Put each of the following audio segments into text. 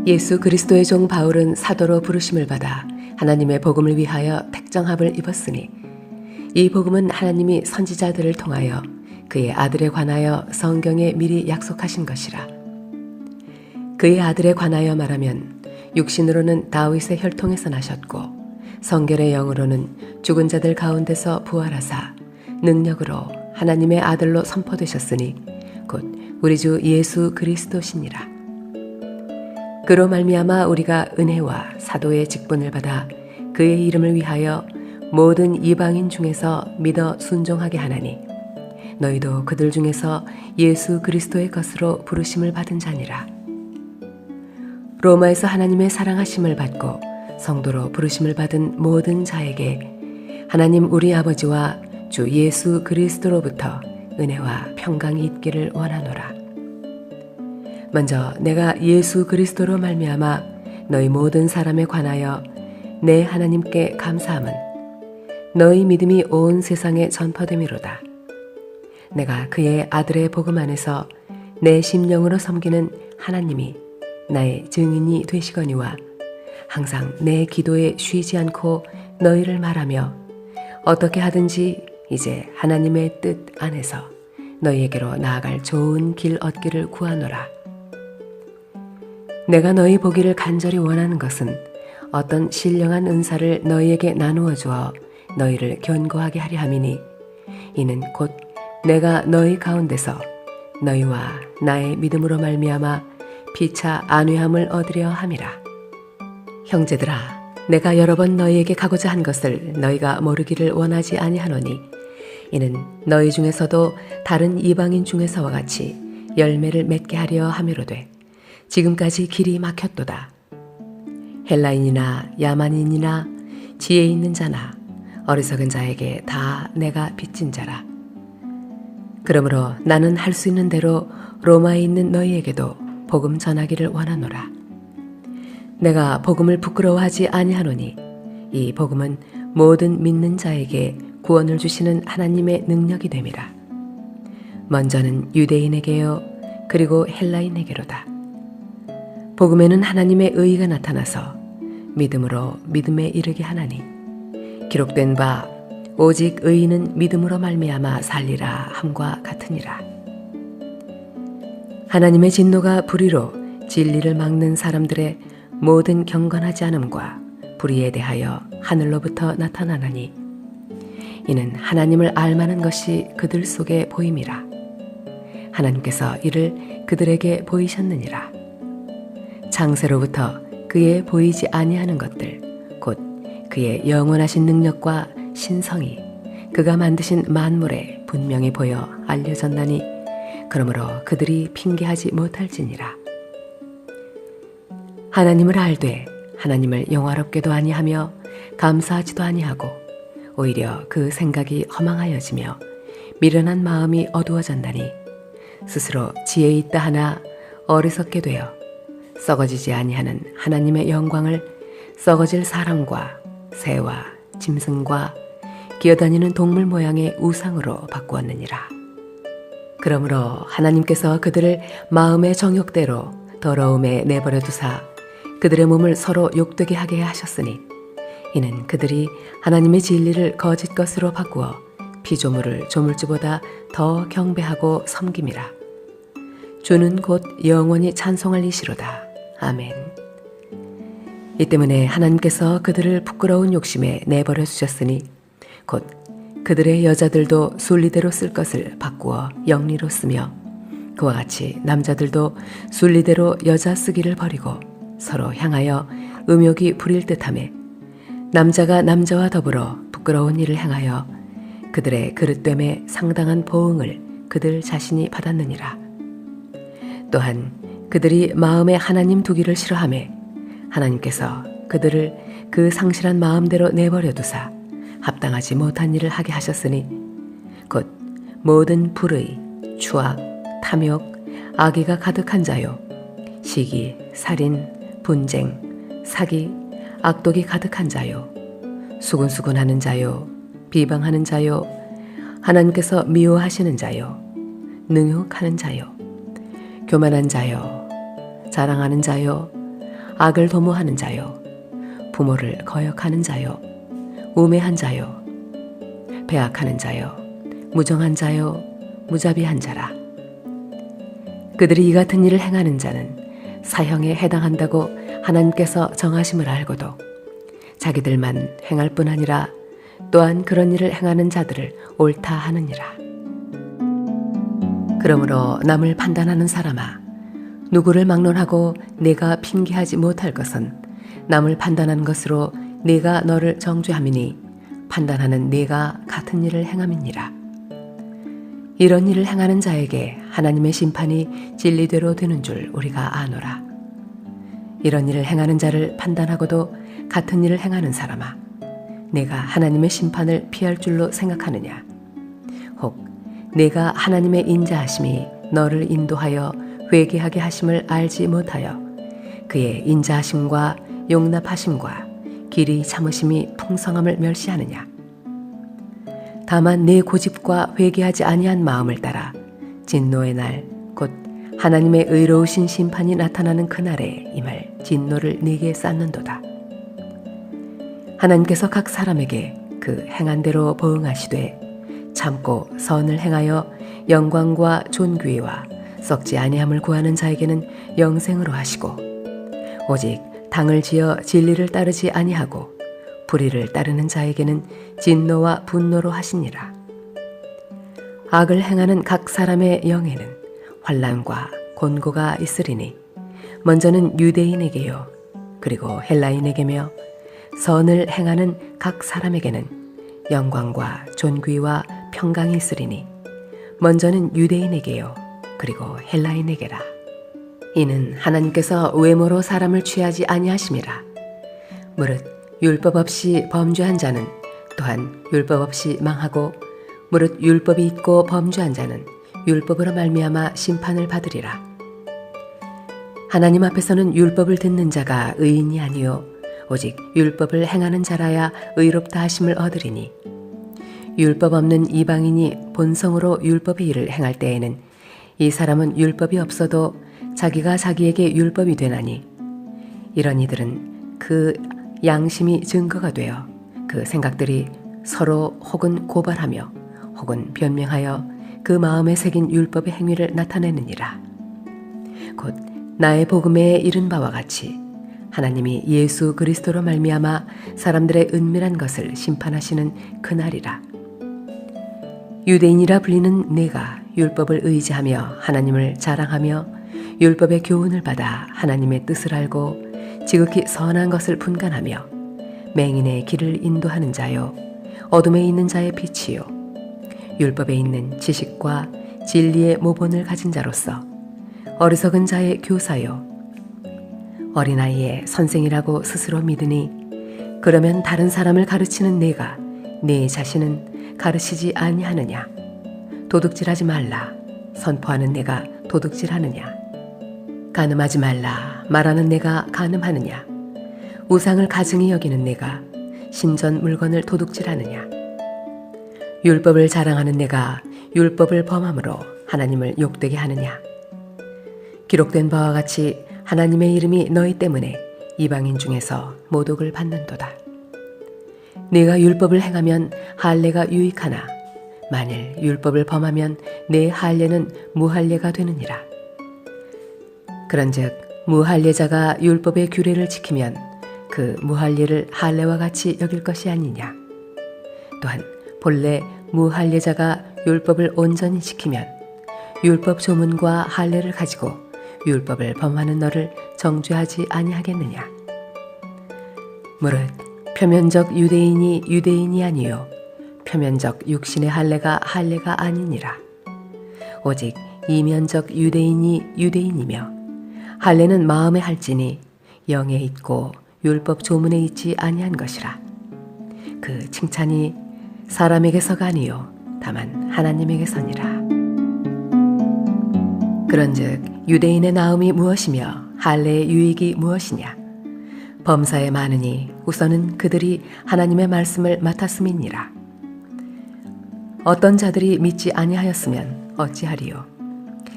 예수 그리스도의 종 바울은 사도로 부르심을 받아 하나님의 복음을 위하여 택정함을 입었으니 이 복음은 하나님이 선지자들을 통하여 그의 아들에 관하여 성경에 미리 약속하신 것이라. 그의 아들에 관하여 말하면 육신으로는 다윗의 혈통에서 나셨고 성결의 영으로는 죽은 자들 가운데서 부활하사 능력으로 하나님의 아들로 선포되셨으니 곧 우리 주 예수 그리스도시니라. 그로 말미암아 우리가 은혜와 사도의 직분을 받아 그의 이름을 위하여 모든 이방인 중에서 믿어 순종하게 하나니 너희도 그들 중에서 예수 그리스도의 것으로 부르심을 받은 자니라. 로마에서 하나님의 사랑하심을 받고 성도로 부르심을 받은 모든 자에게 하나님 우리 아버지와 주 예수 그리스도로부터 은혜와 평강이 있기를 원하노라. 먼저 내가 예수 그리스도로 말미암아 너희 모든 사람에 관하여 내 하나님께 감사함은 너희 믿음이 온 세상에 전파됨이로다. 내가 그의 아들의 복음 안에서 내 심령으로 섬기는 하나님이 나의 증인이 되시거니와 항상 내 기도에 쉬지 않고 너희를 말하며 어떻게 하든지 이제 하나님의 뜻 안에서 너희에게로 나아갈 좋은 길 얻기를 구하노라. 내가 너희 보기를 간절히 원하는 것은 어떤 신령한 은사를 너희에게 나누어 주어 너희를 견고하게 하려 함이니 이는 곧 내가 너희 가운데서 너희와 나의 믿음으로 말미암아 피차 안위함을 얻으려 함이라. 형제들아, 내가 여러 번 너희에게 가고자 한 것을 너희가 모르기를 원하지 아니하노니 이는 너희 중에서도 다른 이방인 중에서와 같이 열매를 맺게 하려 함이로되 지금까지 길이 막혔도다. 헬라인이나 야만인이나 지혜 있는 자나 어리석은 자에게 다 내가 빚진 자라. 그러므로 나는 할 수 있는 대로 로마에 있는 너희에게도 복음 전하기를 원하노라. 내가 복음을 부끄러워하지 아니하노니 이 복음은 모든 믿는 자에게 구원을 주시는 하나님의 능력이 됨이라. 먼저는 유대인에게요 그리고 헬라인에게로다. 복음에는 하나님의 의가 나타나서 믿음으로 믿음에 이르게 하나니 기록된 바 오직 의인은 믿음으로 말미암아 살리라 함과 같으니라. 하나님의 진노가 불의로 진리를 막는 사람들의 모든 경건하지 않음과 불의에 대하여 하늘로부터 나타나나니 이는 하나님을 알만한 것이 그들 속에 보임이라. 하나님께서 이를 그들에게 보이셨느니라. 창세로부터 그의 보이지 아니하는 것들 곧 그의 영원하신 능력과 신성이 그가 만드신 만물에 분명히 보여 알려졌나니 그러므로 그들이 핑계하지 못할지니라. 하나님을 알되 하나님을 영화롭게도 아니하며 감사하지도 아니하고 오히려 그 생각이 허망하여지며 미련한 마음이 어두워졌나니 스스로 지혜 있다 하나 어리석게 되어 썩어지지 아니하는 하나님의 영광을 썩어질 사람과 새와 짐승과 기어다니는 동물 모양의 우상으로 바꾸었느니라. 그러므로 하나님께서 그들을 마음의 정욕대로 더러움에 내버려 두사 그들의 몸을 서로 욕되게 하게 하셨으니 이는 그들이 하나님의 진리를 거짓 것으로 바꾸어 피조물을 조물주보다 더 경배하고 섬김이라. 주는 곧 영원히 찬송할 이시로다. 아멘. 이 때문에 하나님께서 그들을 부끄러운 욕심에 내버려 두셨으니 곧 그들의 여자들도 순리대로 쓸 것을 바꾸어 영리로 쓰며 그와 같이 남자들도 순리대로 여자 쓰기를 버리고 서로 향하여 음욕이 부릴 듯하며 남자가 남자와 더불어 부끄러운 일을 행하여 그들의 그릇됨에 상당한 보응을 그들 자신이 받았느니라. 또한 그들이 마음에 하나님 두기를 싫어하며 하나님께서 그들을 그 상실한 마음대로 내버려 두사 합당하지 못한 일을 하게 하셨으니 곧 모든 불의, 추악, 탐욕, 악의가 가득한 자요 시기, 살인, 분쟁, 사기, 악독이 가득한 자요 수군수군하는 자요 비방하는 자요 하나님께서 미워하시는 자요 능욕하는 자요 교만한 자요 자랑하는 자요 악을 도모하는 자요, 부모를 거역하는 자요, 우매한 자요, 배악하는 자요, 무정한 자요, 무자비한 자라. 그들이 이 같은 일을 행하는 자는 사형에 해당한다고 하나님께서 정하심을 알고도 자기들만 행할 뿐 아니라 또한 그런 일을 행하는 자들을 옳다 하느니라. 그러므로 남을 판단하는 사람아, 누구를 막론하고 내가 핑계하지 못할 것은 남을 판단하는 것으로 네가 너를 정죄함이니 판단하는 네가 같은 일을 행함이니라. 이런 일을 행하는 자에게 하나님의 심판이 진리대로 되는 줄 우리가 아노라. 이런 일을 행하는 자를 판단하고도 같은 일을 행하는 사람아, 내가 하나님의 심판을 피할 줄로 생각하느냐? 혹 내가 하나님의 인자하심이 너를 인도하여 회개하게 하심을 알지 못하여 그의 인자하심과 용납하심과 길이 참으심이 풍성함을 멸시하느냐? 다만 내 고집과 회개하지 아니한 마음을 따라 진노의 날, 곧 하나님의 의로우신 심판이 나타나는 그날에 임할 진노를 네게 쌓는도다. 하나님께서 각 사람에게 그 행한 대로 보응하시되 참고 선을 행하여 영광과 존귀와 썩지 아니함을 구하는 자에게는 영생으로 하시고, 오직 당을 지어 진리를 따르지 아니하고 불의를 따르는 자에게는 진노와 분노로 하시니라. 악을 행하는 각 사람의 영에는 환난과 곤고가 있으리니 먼저는 유대인에게요, 그리고 헬라인에게며 선을 행하는 각 사람에게는 영광과 존귀와 평강이 있으리니 먼저는 유대인에게요, 그리고 헬라인에게라. 이는 하나님께서 외모로 사람을 취하지 아니하심이라. 무릇 율법 없이 범죄한 자는 또한 율법 없이 망하고, 무릇 율법이 있고 범죄한 자는 율법으로 말미암아 심판을 받으리라. 하나님 앞에서는 율법을 듣는 자가 의인이 아니요 오직 율법을 행하는 자라야 의롭다 하심을 얻으리니, 율법 없는 이방인이 본성으로 율법의 일을 행할 때에는 이 사람은 율법이 없어도 자기가 자기에게 율법이 되나니, 이런 이들은 그 양심이 증거가 되어 그 생각들이 서로 혹은 고발하며 혹은 변명하여 그 마음에 새긴 율법의 행위를 나타내느니라. 곧 나의 복음에 이른 바와 같이 하나님이 예수 그리스도로 말미암아 사람들의 은밀한 것을 심판하시는 그날이라. 유대인이라 불리는 내가 율법을 의지하며 하나님을 자랑하며 율법의 교훈을 받아 하나님의 뜻을 알고 지극히 선한 것을 분간하며 맹인의 길을 인도하는 자요, 어둠에 있는 자의 빛이요, 율법에 있는 지식과 진리의 모본을 가진 자로서 어리석은 자의 교사요, 어린아이의 선생이라고 스스로 믿으니, 그러면 다른 사람을 가르치는 내가 내 자신은 가르치지 아니하느냐? 도둑질하지 말라 선포하는 내가 도둑질하느냐? 간음하지 말라 말하는 내가 간음하느냐? 우상을 가증히 여기는 내가 신전 물건을 도둑질하느냐? 율법을 자랑하는 내가 율법을 범함으로 하나님을 욕되게 하느냐? 기록된 바와 같이 하나님의 이름이 너희 때문에 이방인 중에서 모독을 받는도다. 네가 율법을 행하면 할례가 유익하나 만일 율법을 범하면 내 할례는 무할례가 되느니라. 그런즉 무할례자가 율법의 규례를 지키면 그 무할례를 할례와 같이 여길 것이 아니냐. 또한 본래 무할례자가 율법을 온전히 지키면 율법 조문과 할례를 가지고 율법을 범하는 너를 정죄하지 아니하겠느냐. 무릇 표면적 유대인이 유대인이 아니요 표면적 육신의 할례가 할례가 아니니라. 오직 이면적 유대인이 유대인이며 할례는 마음에 할지니 영에 있고 율법 조문에 있지 아니한 것이라. 그 칭찬이 사람에게서가 아니요 다만 하나님에게서니라. 그런즉 유대인의 나음이 무엇이며 할례의 유익이 무엇이냐? 범사에 많으니 우선은 그들이 하나님의 말씀을 맡았음이니라. 어떤 자들이 믿지 아니하였으면 어찌하리요?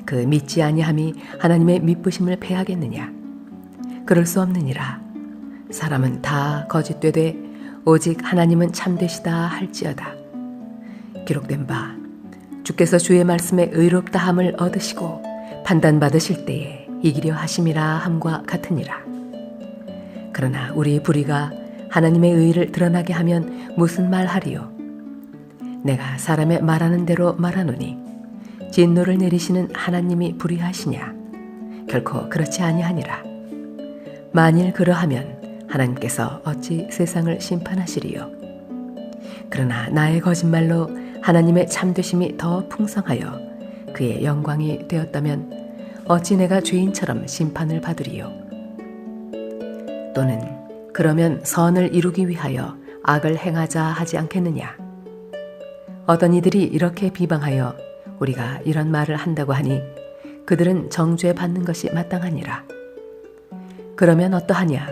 그 믿지 아니함이 하나님의 미쁘심을 패하겠느냐? 그럴 수 없느니라. 사람은 다 거짓되되 오직 하나님은 참되시다 할지어다. 기록된 바 주께서 주의 말씀에 의롭다함을 얻으시고 판단받으실 때에 이기려 하심이라 함과 같으니라. 그러나 우리 불의가 하나님의 의를 드러나게 하면 무슨 말하리요? 내가 사람의 말하는 대로 말하노니 진노를 내리시는 하나님이 불의하시냐? 결코 그렇지 아니하니라. 만일 그러하면 하나님께서 어찌 세상을 심판하시리요? 그러나 나의 거짓말로 하나님의 참되심이 더 풍성하여 그의 영광이 되었다면 어찌 내가 죄인처럼 심판을 받으리요? 또는 그러면 선을 이루기 위하여 악을 행하자 하지 않겠느냐? 어떤 이들이 이렇게 비방하여 우리가 이런 말을 한다고 하니 그들은 정죄 받는 것이 마땅하니라. 그러면 어떠하냐?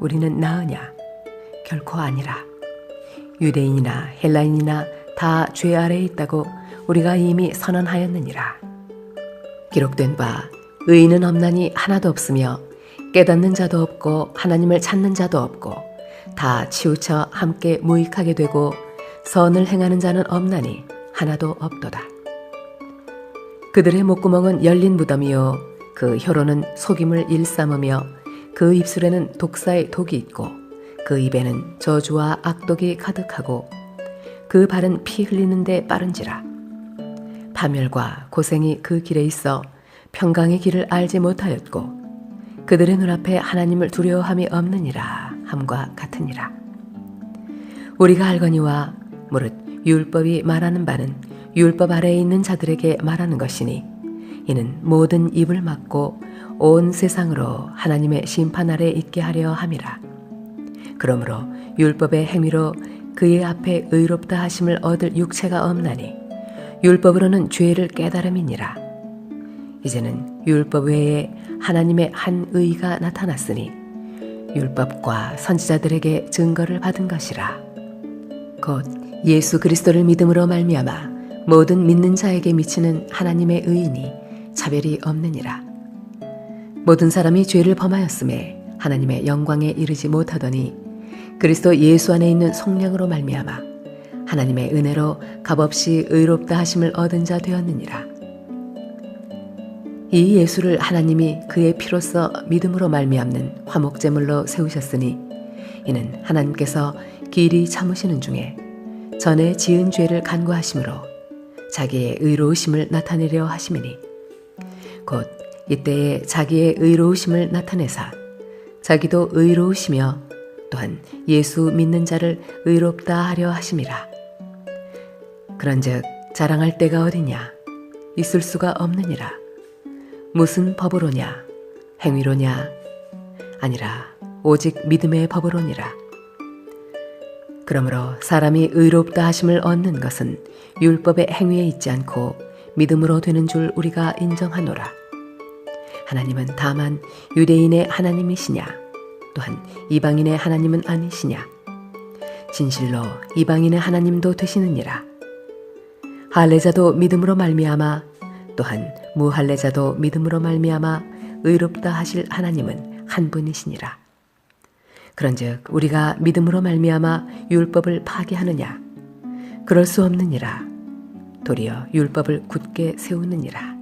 우리는 나으냐? 결코 아니라. 유대인이나 헬라인이나 다 죄 아래에 있다고 우리가 이미 선언하였느니라. 기록된 바 의인은 없나니 하나도 없으며 깨닫는 자도 없고 하나님을 찾는 자도 없고 다 치우쳐 함께 무익하게 되고 선을 행하는 자는 없나니 하나도 없도다. 그들의 목구멍은 열린 무덤이요 그 혀로는 속임을 일삼으며 그 입술에는 독사의 독이 있고 그 입에는 저주와 악독이 가득하고 그 발은 피 흘리는데 빠른지라. 파멸과 고생이 그 길에 있어 평강의 길을 알지 못하였고 그들의 눈앞에 하나님을 두려워함이 없느니라 함과 같으니라. 우리가 알거니와 무릇 율법이 말하는 바는 율법 아래에 있는 자들에게 말하는 것이니 이는 모든 입을 막고 온 세상으로 하나님의 심판 아래 있게 하려 함이라. 그러므로 율법의 행위로 그의 앞에 의롭다 하심을 얻을 육체가 없나니 율법으로는 죄를 깨달음이니라. 이제는 율법 외에 하나님의 한 의가 나타났으니 율법과 선지자들에게 증거를 받은 것이라. 곧 예수 그리스도를 믿음으로 말미암아 모든 믿는 자에게 미치는 하나님의 의인이 차별이 없느니라. 모든 사람이 죄를 범하였음에 하나님의 영광에 이르지 못하더니 그리스도 예수 안에 있는 성령으로 말미암아 하나님의 은혜로 값없이 의롭다 하심을 얻은 자 되었느니라. 이 예수를 하나님이 그의 피로써 믿음으로 말미암는 화목제물로 세우셨으니 이는 하나님께서 길이 참으시는 중에 전에 지은 죄를 간구하심으로 자기의 의로우심을 나타내려 하심이니 곧 이때에 자기의 의로우심을 나타내사 자기도 의로우시며 또한 예수 믿는 자를 의롭다 하려 하심이라. 그런즉 자랑할 때가 어디냐? 있을 수가 없느니라. 무슨 법으로냐? 행위로냐? 아니라 오직 믿음의 법으로니라. 그러므로 사람이 의롭다 하심을 얻는 것은 율법의 행위에 있지 않고 믿음으로 되는 줄 우리가 인정하노라. 하나님은 다만 유대인의 하나님이시냐? 또한 이방인의 하나님은 아니시냐? 진실로 이방인의 하나님도 되시느니라. 할례자도 믿음으로 말미암아 또한 무할례자도 믿음으로 말미암아 의롭다 하실 하나님은 한 분이시니라. 그런즉 우리가 믿음으로 말미암아 율법을 파기하느냐? 그럴 수 없느니라. 도리어 율법을 굳게 세우느니라.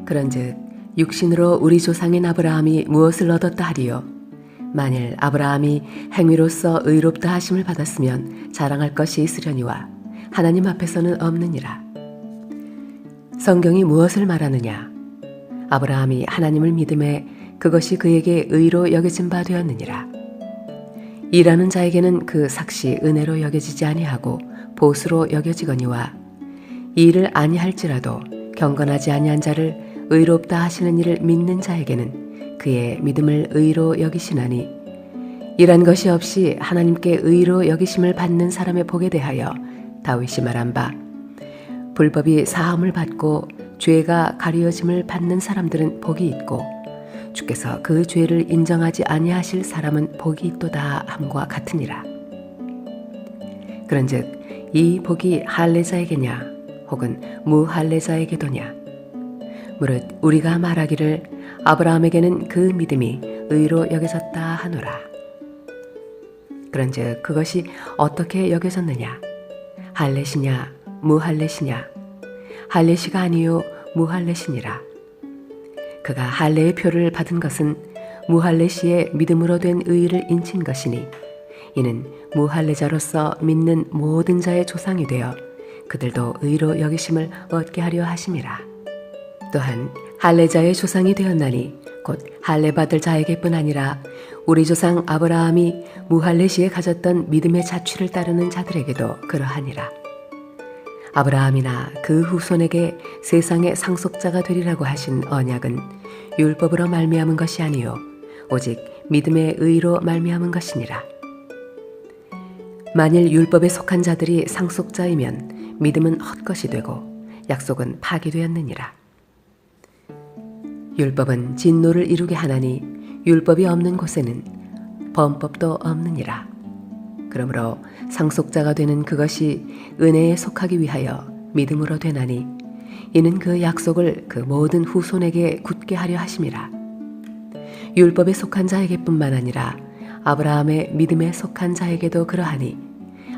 그런즉 육신으로 우리 조상인 아브라함이 무엇을 얻었다 하리요? 만일 아브라함이 행위로서 의롭다 하심을 받았으면 자랑할 것이 있으려니와 하나님 앞에서는 없느니라. 성경이 무엇을 말하느냐? 아브라함이 하나님을 믿음에 그것이 그에게 의로 여겨진 바 되었느니라. 일하는 자에게는 그 삭시 은혜로 여겨지지 아니하고 보수로 여겨지거니와 일을 아니할지라도 경건하지 아니한 자를 의롭다 하시는 이를 믿는 자에게는 그의 믿음을 의로 여기시나니 이란 것이 없이 하나님께 의로 여기심을 받는 사람의 복에 대하여 다윗이 말한 바 불법이 사함을 받고 죄가 가리어짐을 받는 사람들은 복이 있고 주께서 그 죄를 인정하지 아니하실 사람은 복이 있도다 함과 같으니라. 그런즉 이 복이 할례자에게냐 혹은 무할례자에게도냐? 무릇 우리가 말하기를 아브라함에게는 그 믿음이 의로 여겨졌다 하노라. 그런즉 그것이 어떻게 여겨졌느냐? 할례시냐 무할례시냐? 할례시가 아니요 무할례시니라. 그가 할례의 표를 받은 것은 무할례시의 믿음으로 된 의를 인친 것이니 이는 무할례자로서 믿는 모든 자의 조상이 되어 그들도 의로 여기심을 얻게 하려 하심이라. 또한 할례자의 조상이 되었나니 곧 할례 받을 자에게뿐 아니라 우리 조상 아브라함이 무할례시에 가졌던 믿음의 자취를 따르는 자들에게도 그러하니라. 아브라함이나 그 후손에게 세상의 상속자가 되리라고 하신 언약은 율법으로 말미암은 것이 아니요 오직 믿음의 의로 말미암은 것이니라. 만일 율법에 속한 자들이 상속자이면 믿음은 헛것이 되고 약속은 파기되었느니라. 율법은 진노를 이루게 하나니 율법이 없는 곳에는 범법도 없느니라. 그러므로 상속자가 되는 그것이 은혜에 속하기 위하여 믿음으로 되나니 이는 그 약속을 그 모든 후손에게 굳게 하려 하심이라. 율법에 속한 자에게뿐만 아니라 아브라함의 믿음에 속한 자에게도 그러하니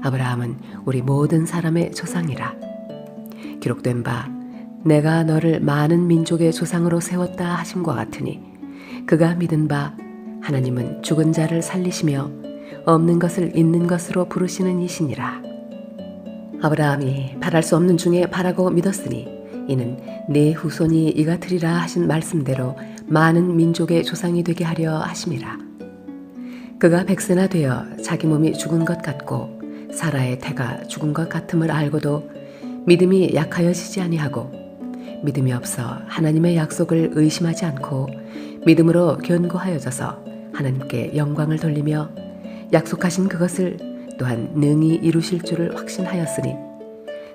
아브라함은 우리 모든 사람의 조상이라. 기록된 바 내가 너를 많은 민족의 조상으로 세웠다 하심과 같으니 그가 믿은 바 하나님은 죽은 자를 살리시며 없는 것을 있는 것으로 부르시는 이시니라. 아브라함이 바랄 수 없는 중에 바라고 믿었으니 이는 네 후손이 이가 되리라 하신 말씀대로 많은 민족의 조상이 되게 하려 하심이라. 그가 백세나 되어 자기 몸이 죽은 것 같고 사라의 태가 죽은 것 같음을 알고도 믿음이 약하여지지 아니하고 믿음이 없어 하나님의 약속을 의심하지 않고 믿음으로 견고하여져서 하나님께 영광을 돌리며 약속하신 그것을 또한 능히 이루실 줄을 확신하였으니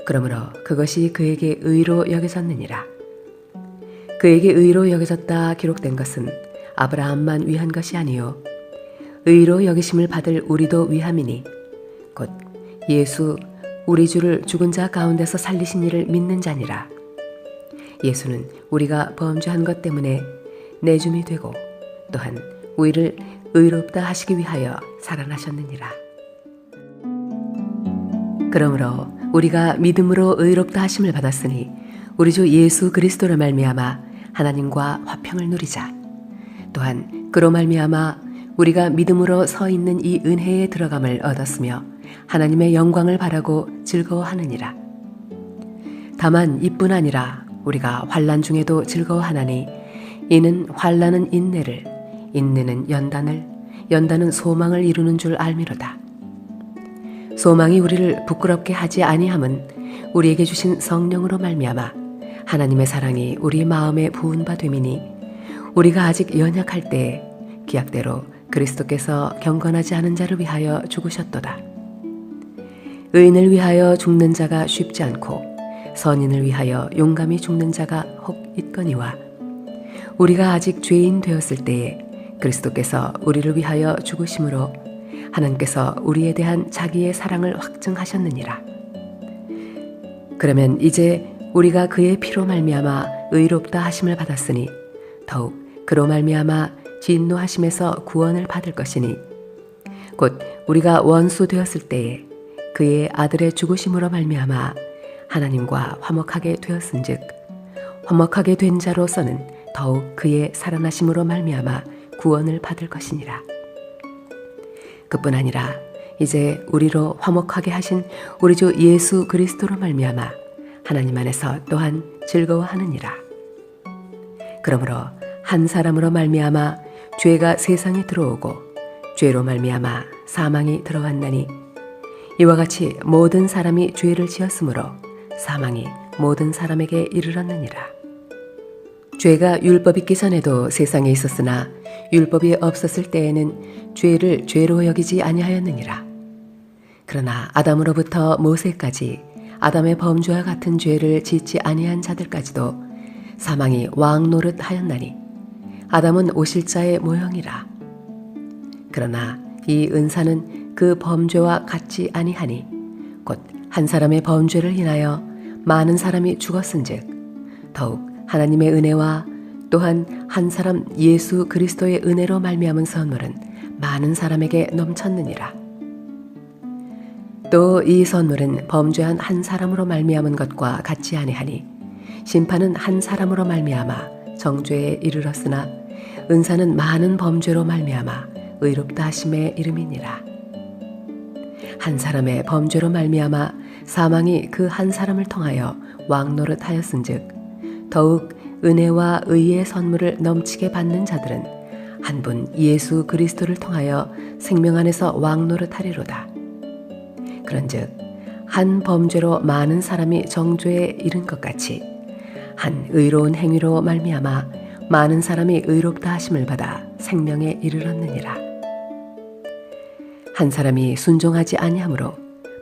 그러므로 그것이 그에게 의로 여겨졌느니라. 그에게 의로 여겨졌다 기록된 것은 아브라함만 위한 것이 아니요 의로 여기심을 받을 우리도 위함이니 곧 예수 우리 주를 죽은 자 가운데서 살리신 이를 믿는 자니라. 예수는 우리가 범죄한 것 때문에 내줌이 되고 또한 우리를 의롭다 하시기 위하여 살아나셨느니라. 그러므로 우리가 믿음으로 의롭다 하심을 받았으니 우리 주 예수 그리스도로 말미암아 하나님과 화평을 누리자. 또한 그로 말미암아 우리가 믿음으로 서 있는 이 은혜에 들어감을 얻었으며 하나님의 영광을 바라고 즐거워하느니라. 다만 이뿐 아니라 우리가 환난 중에도 즐거워하나니 이는 환난은 인내를, 인내는 연단을, 연단은 소망을 이루는 줄 알미로다. 소망이 우리를 부끄럽게 하지 아니함은 우리에게 주신 성령으로 말미암아 하나님의 사랑이 우리 마음에 부은 바 됨이니 우리가 아직 연약할 때에 기약대로 그리스도께서 경건하지 않은 자를 위하여 죽으셨도다. 의인을 위하여 죽는 자가 쉽지 않고 선인을 위하여 용감히 죽는 자가 혹 있거니와 우리가 아직 죄인 되었을 때에 그리스도께서 우리를 위하여 죽으심으로 하나님께서 우리에 대한 자기의 사랑을 확증하셨느니라. 그러면 이제 우리가 그의 피로 말미암아 의롭다 하심을 받았으니 더욱 그로 말미암아 진노하심에서 구원을 받을 것이니 곧 우리가 원수 되었을 때에 그의 아들의 죽으심으로 말미암아 하나님과 화목하게 되었은즉 화목하게 된 자로서는 더욱 그의 살아나심으로 말미암아 구원을 받을 것이니라. 그뿐 아니라 이제 우리로 화목하게 하신 우리 주 예수 그리스도로 말미암아 하나님 안에서 또한 즐거워하느니라. 그러므로 한 사람으로 말미암아 죄가 세상에 들어오고 죄로 말미암아 사망이 들어왔나니 이와 같이 모든 사람이 죄를 지었으므로 사망이 모든 사람에게 이르렀느니라. 죄가 율법 있기 전에도 세상에 있었으나 율법이 없었을 때에는 죄를 죄로 여기지 아니하였느니라. 그러나 아담으로부터 모세까지 아담의 범죄와 같은 죄를 짓지 아니한 자들까지도 사망이 왕 노릇하였나니 아담은 오실자의 모형이라. 그러나 이 은사는 그 범죄와 같지 아니하니 곧 한 사람의 범죄를 인하여 많은 사람이 죽었은즉 더욱 하나님의 은혜와 또한 한 사람 예수 그리스도의 은혜로 말미암은 선물은 많은 사람에게 넘쳤느니라. 또 이 선물은 범죄한 한 사람으로 말미암은 것과 같지 아니하니 심판은 한 사람으로 말미암아 정죄에 이르렀으나 은사는 많은 범죄로 말미암아 의롭다 하심에 이름이니라. 한 사람의 범죄로 말미암아 사망이 그 한 사람을 통하여 왕노릇하였은즉 더욱 은혜와 의의 선물을 넘치게 받는 자들은 한 분 예수 그리스도를 통하여 생명 안에서 왕노릇하리로다. 그런즉 한 범죄로 많은 사람이 정죄에 이른 것 같이 한 의로운 행위로 말미암아 많은 사람이 의롭다 하심을 받아 생명에 이르렀느니라. 한 사람이 순종하지 아니하므로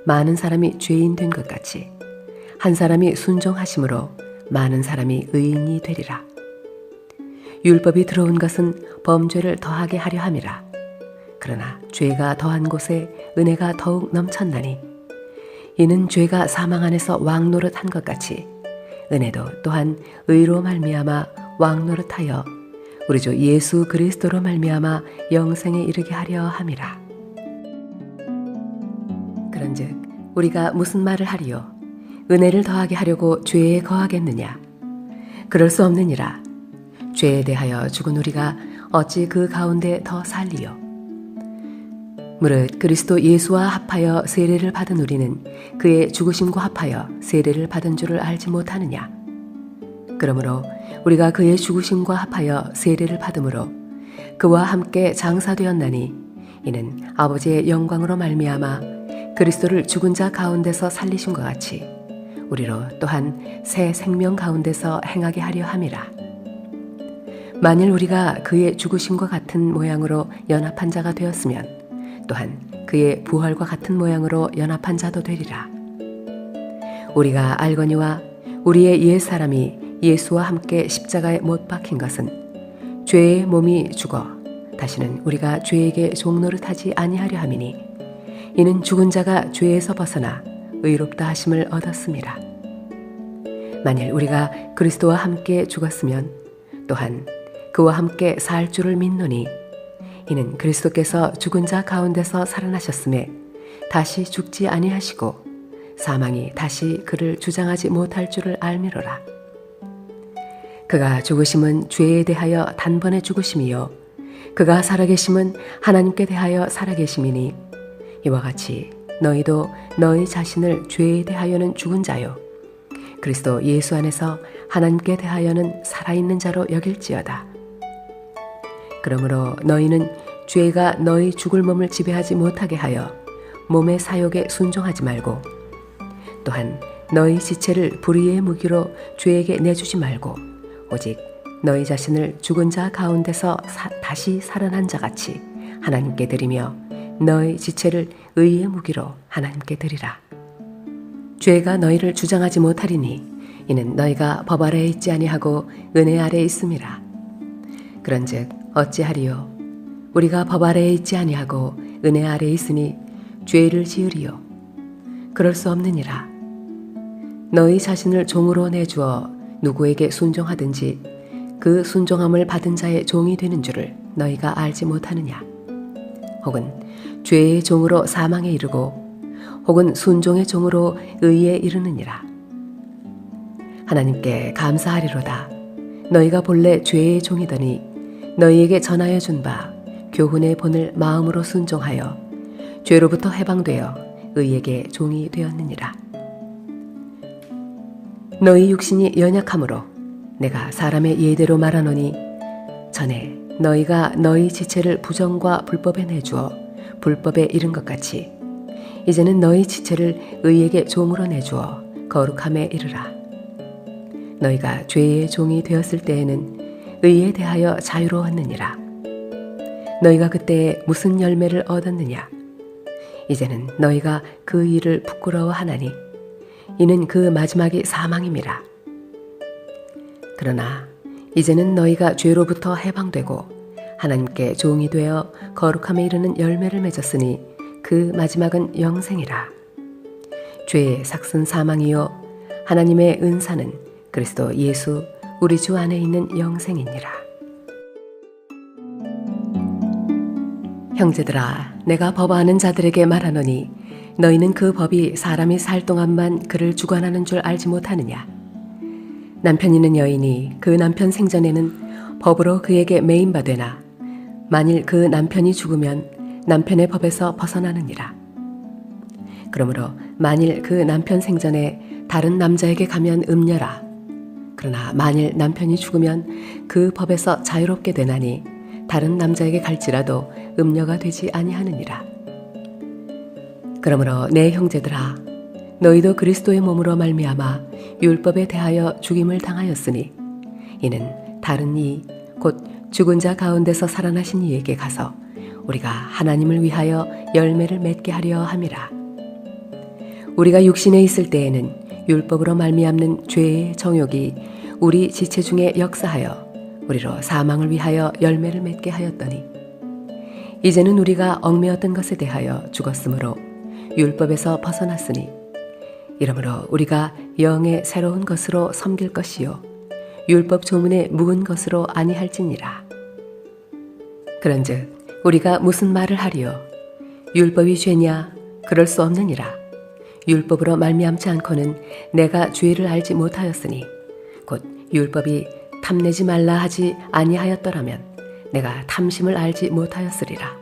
많은 사람이 죄인 된 것 같이 한 사람이 순종하심으로 많은 사람이 의인이 되리라. 율법이 들어온 것은 범죄를 더하게 하려 함이라. 그러나 죄가 더한 곳에 은혜가 더욱 넘쳤나니 이는 죄가 사망 안에서 왕노릇한 것 같이 은혜도 또한 의로 말미암아 왕노릇하여 우리 주 예수 그리스도로 말미암아 영생에 이르게 하려 함이라. 그런즉 우리가 무슨 말을 하리요? 은혜를 더하게 하려고 죄에 거하겠느냐? 그럴 수 없느니라. 죄에 대하여 죽은 우리가 어찌 그 가운데 더 살리요? 무릇 그리스도 예수와 합하여 세례를 받은 우리는 그의 죽으심과 합하여 세례를 받은 줄을 알지 못하느냐? 그러므로 우리가 그의 죽으심과 합하여 세례를 받음으로 그와 함께 장사되었나니 이는 아버지의 영광으로 말미암아 그리스도를 죽은 자 가운데서 살리심과 같이 우리로 또한 새 생명 가운데서 행하게 하려 함이라. 만일 우리가 그의 죽으심과 같은 모양으로 연합한 자가 되었으면 또한 그의 부활과 같은 모양으로 연합한 자도 되리라. 우리가 알거니와 우리의 옛사람이 예수와 함께 십자가에 못 박힌 것은 죄의 몸이 죽어 다시는 우리가 죄에게 종노릇하지 아니하려 함이니 이는 죽은 자가 죄에서 벗어나 의롭다 하심을 얻었습니다. 만일 우리가 그리스도와 함께 죽었으면 또한 그와 함께 살 줄을 믿노니 이는 그리스도께서 죽은 자 가운데서 살아나셨음에 다시 죽지 아니하시고 사망이 다시 그를 주장하지 못할 줄을 알미로라. 그가 죽으심은 죄에 대하여 단번에 죽으심이요 그가 살아계심은 하나님께 대하여 살아계심이니 이와 같이 너희도 너희 자신을 죄에 대하여는 죽은 자요 그리스도 예수 안에서 하나님께 대하여는 살아있는 자로 여길지어다. 그러므로 너희는 죄가 너희 죽을 몸을 지배하지 못하게 하여 몸의 사욕에 순종하지 말고 또한 너희 지체를 불의의 무기로 죄에게 내주지 말고 오직 너희 자신을 죽은 자 가운데서 다시 살아난 자같이 하나님께 드리며 너희 지체를 의의 무기로 하나님께 드리라. 죄가 너희를 주장하지 못하리니 이는 너희가 법 아래에 있지 아니하고 은혜 아래에 있음이라. 그런즉 어찌하리요? 우리가 법 아래에 있지 아니하고 은혜 아래에 있으니 죄를 지으리요? 그럴 수 없느니라. 너희 자신을 종으로 내주어 누구에게 순종하든지 그 순종함을 받은 자의 종이 되는 줄을 너희가 알지 못하느냐? 혹은 죄의 종으로 사망에 이르고 혹은 순종의 종으로 의에 이르느니라. 하나님께 감사하리로다. 너희가 본래 죄의 종이더니 너희에게 전하여 준 바 교훈의 본을 마음으로 순종하여 죄로부터 해방되어 의에게 종이 되었느니라. 너희 육신이 연약함으로 내가 사람의 예대로 말하노니 전에 너희가 너희 지체를 부정과 불법에 내주어 불법에 이른 것 같이 이제는 너희 지체를 의에게 종으로 내주어 거룩함에 이르라. 너희가 죄의 종이 되었을 때에는 의에 대하여 자유로웠느니라. 너희가 그때 무슨 열매를 얻었느냐? 이제는 너희가 그 일을 부끄러워하나니 이는 그 마지막이 사망임이라. 그러나 이제는 너희가 죄로부터 해방되고 하나님께 종이 되어 거룩함에 이르는 열매를 맺었으니 그 마지막은 영생이라. 죄의 삭은 사망이요 하나님의 은사는 그리스도 예수 우리 주 안에 있는 영생이니라. 형제들아, 내가 법아하는 자들에게 말하노니 너희는 그 법이 사람이 살 동안만 그를 주관하는 줄 알지 못하느냐. 남편 있는 여인이 그 남편 생전에는 법으로 그에게 매인바 되나 만일 그 남편이 죽으면 남편의 법에서 벗어나느니라. 그러므로 만일 그 남편 생전에 다른 남자에게 가면 음녀라. 그러나 만일 남편이 죽으면 그 법에서 자유롭게 되나니 다른 남자에게 갈지라도 음녀가 되지 아니하느니라. 그러므로 내 형제들아, 너희도 그리스도의 몸으로 말미암아 율법에 대하여 죽임을 당하였으니 이는 다른 이 곧 죽은 자 가운데서 살아나신 이에게 가서 우리가 하나님을 위하여 열매를 맺게 하려 함이라. 우리가 육신에 있을 때에는 율법으로 말미암는 죄의 정욕이 우리 지체 중에 역사하여 우리로 사망을 위하여 열매를 맺게 하였더니 이제는 우리가 얽매였던 것에 대하여 죽었으므로 율법에서 벗어났으니 이러므로 우리가 영의 새로운 것으로 섬길 것이요 율법 조문에 묵은 것으로 아니할지니라. 그런즉 우리가 무슨 말을 하리요? 율법이 죄냐? 그럴 수 없느니라. 율법으로 말미암지 않고는 내가 죄를 알지 못하였으니 곧 율법이 탐내지 말라 하지 아니하였더라면 내가 탐심을 알지 못하였으리라.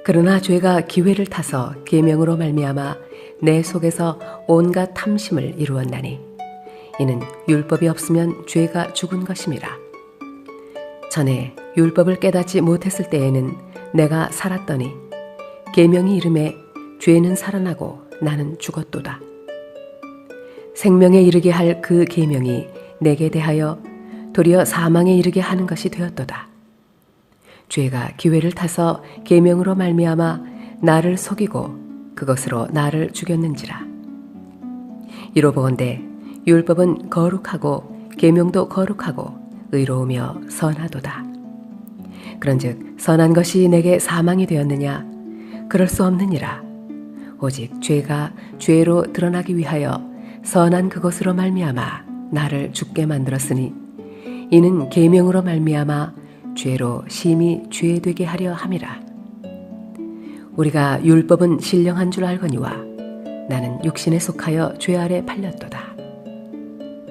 그러나 죄가 기회를 타서 계명으로 말미암아 내 속에서 온갖 탐심을 이루었나니 이는 율법이 없으면 죄가 죽은 것임이라. 전에 율법을 깨닫지 못했을 때에는 내가 살았더니 계명이 이름에 죄는 살아나고 나는 죽었도다. 생명에 이르게 할 그 계명이 내게 대하여 도리어 사망에 이르게 하는 것이 되었도다. 죄가 기회를 타서 계명으로 말미암아 나를 속이고 그것으로 나를 죽였는지라. 이로보건대 율법은 거룩하고 계명도 거룩하고 의로우며 선하도다. 그런즉 선한 것이 내게 사망이 되었느냐? 그럴 수 없느니라. 오직 죄가 죄로 드러나기 위하여 선한 그것으로 말미암아 나를 죽게 만들었으니 이는 계명으로 말미암아 죄로 심히 죄되게 하려 함이라. 우리가 율법은 신령한 줄 알거니와 나는 육신에 속하여 죄 아래 팔렸도다.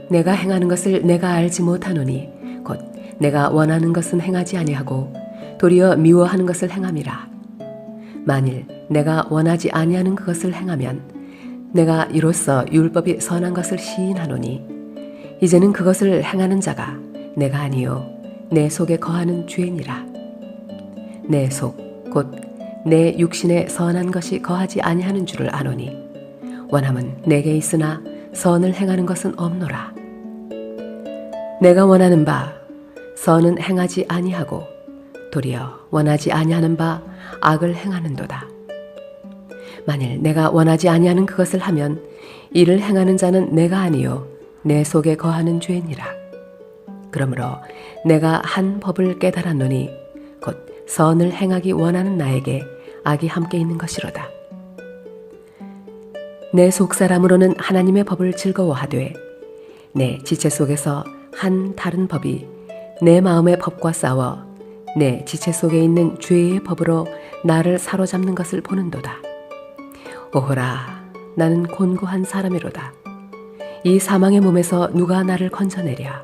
내가 행하는 것을 내가 알지 못하노니 곧 내가 원하는 것은 행하지 아니하고 도리어 미워하는 것을 행함이라. 만일 내가 원하지 아니하는 그것을 행하면 내가 이로써 율법이 선한 것을 시인하노니 이제는 그것을 행하는 자가 내가 아니요 내 속에 거하는 죄니라. 내 속 곧 내 육신에 선한 것이 거하지 아니하는 줄을 아노니 원함은 내게 있으나 선을 행하는 것은 없노라. 내가 원하는 바 선은 행하지 아니하고 도리어 원하지 아니하는 바 악을 행하는도다. 만일 내가 원하지 아니하는 그것을 하면 이를 행하는 자는 내가 아니요 내 속에 거하는 죄니라. 그러므로 내가 한 법을 깨달았노니 곧 선을 행하기 원하는 나에게 악이 함께 있는 것이로다. 내 속사람으로는 하나님의 법을 즐거워하되 내 지체 속에서 한 다른 법이 내 마음의 법과 싸워 내 지체 속에 있는 죄의 법으로 나를 사로잡는 것을 보는도다. 오호라, 나는 곤고한 사람이로다. 이 사망의 몸에서 누가 나를 건져내랴.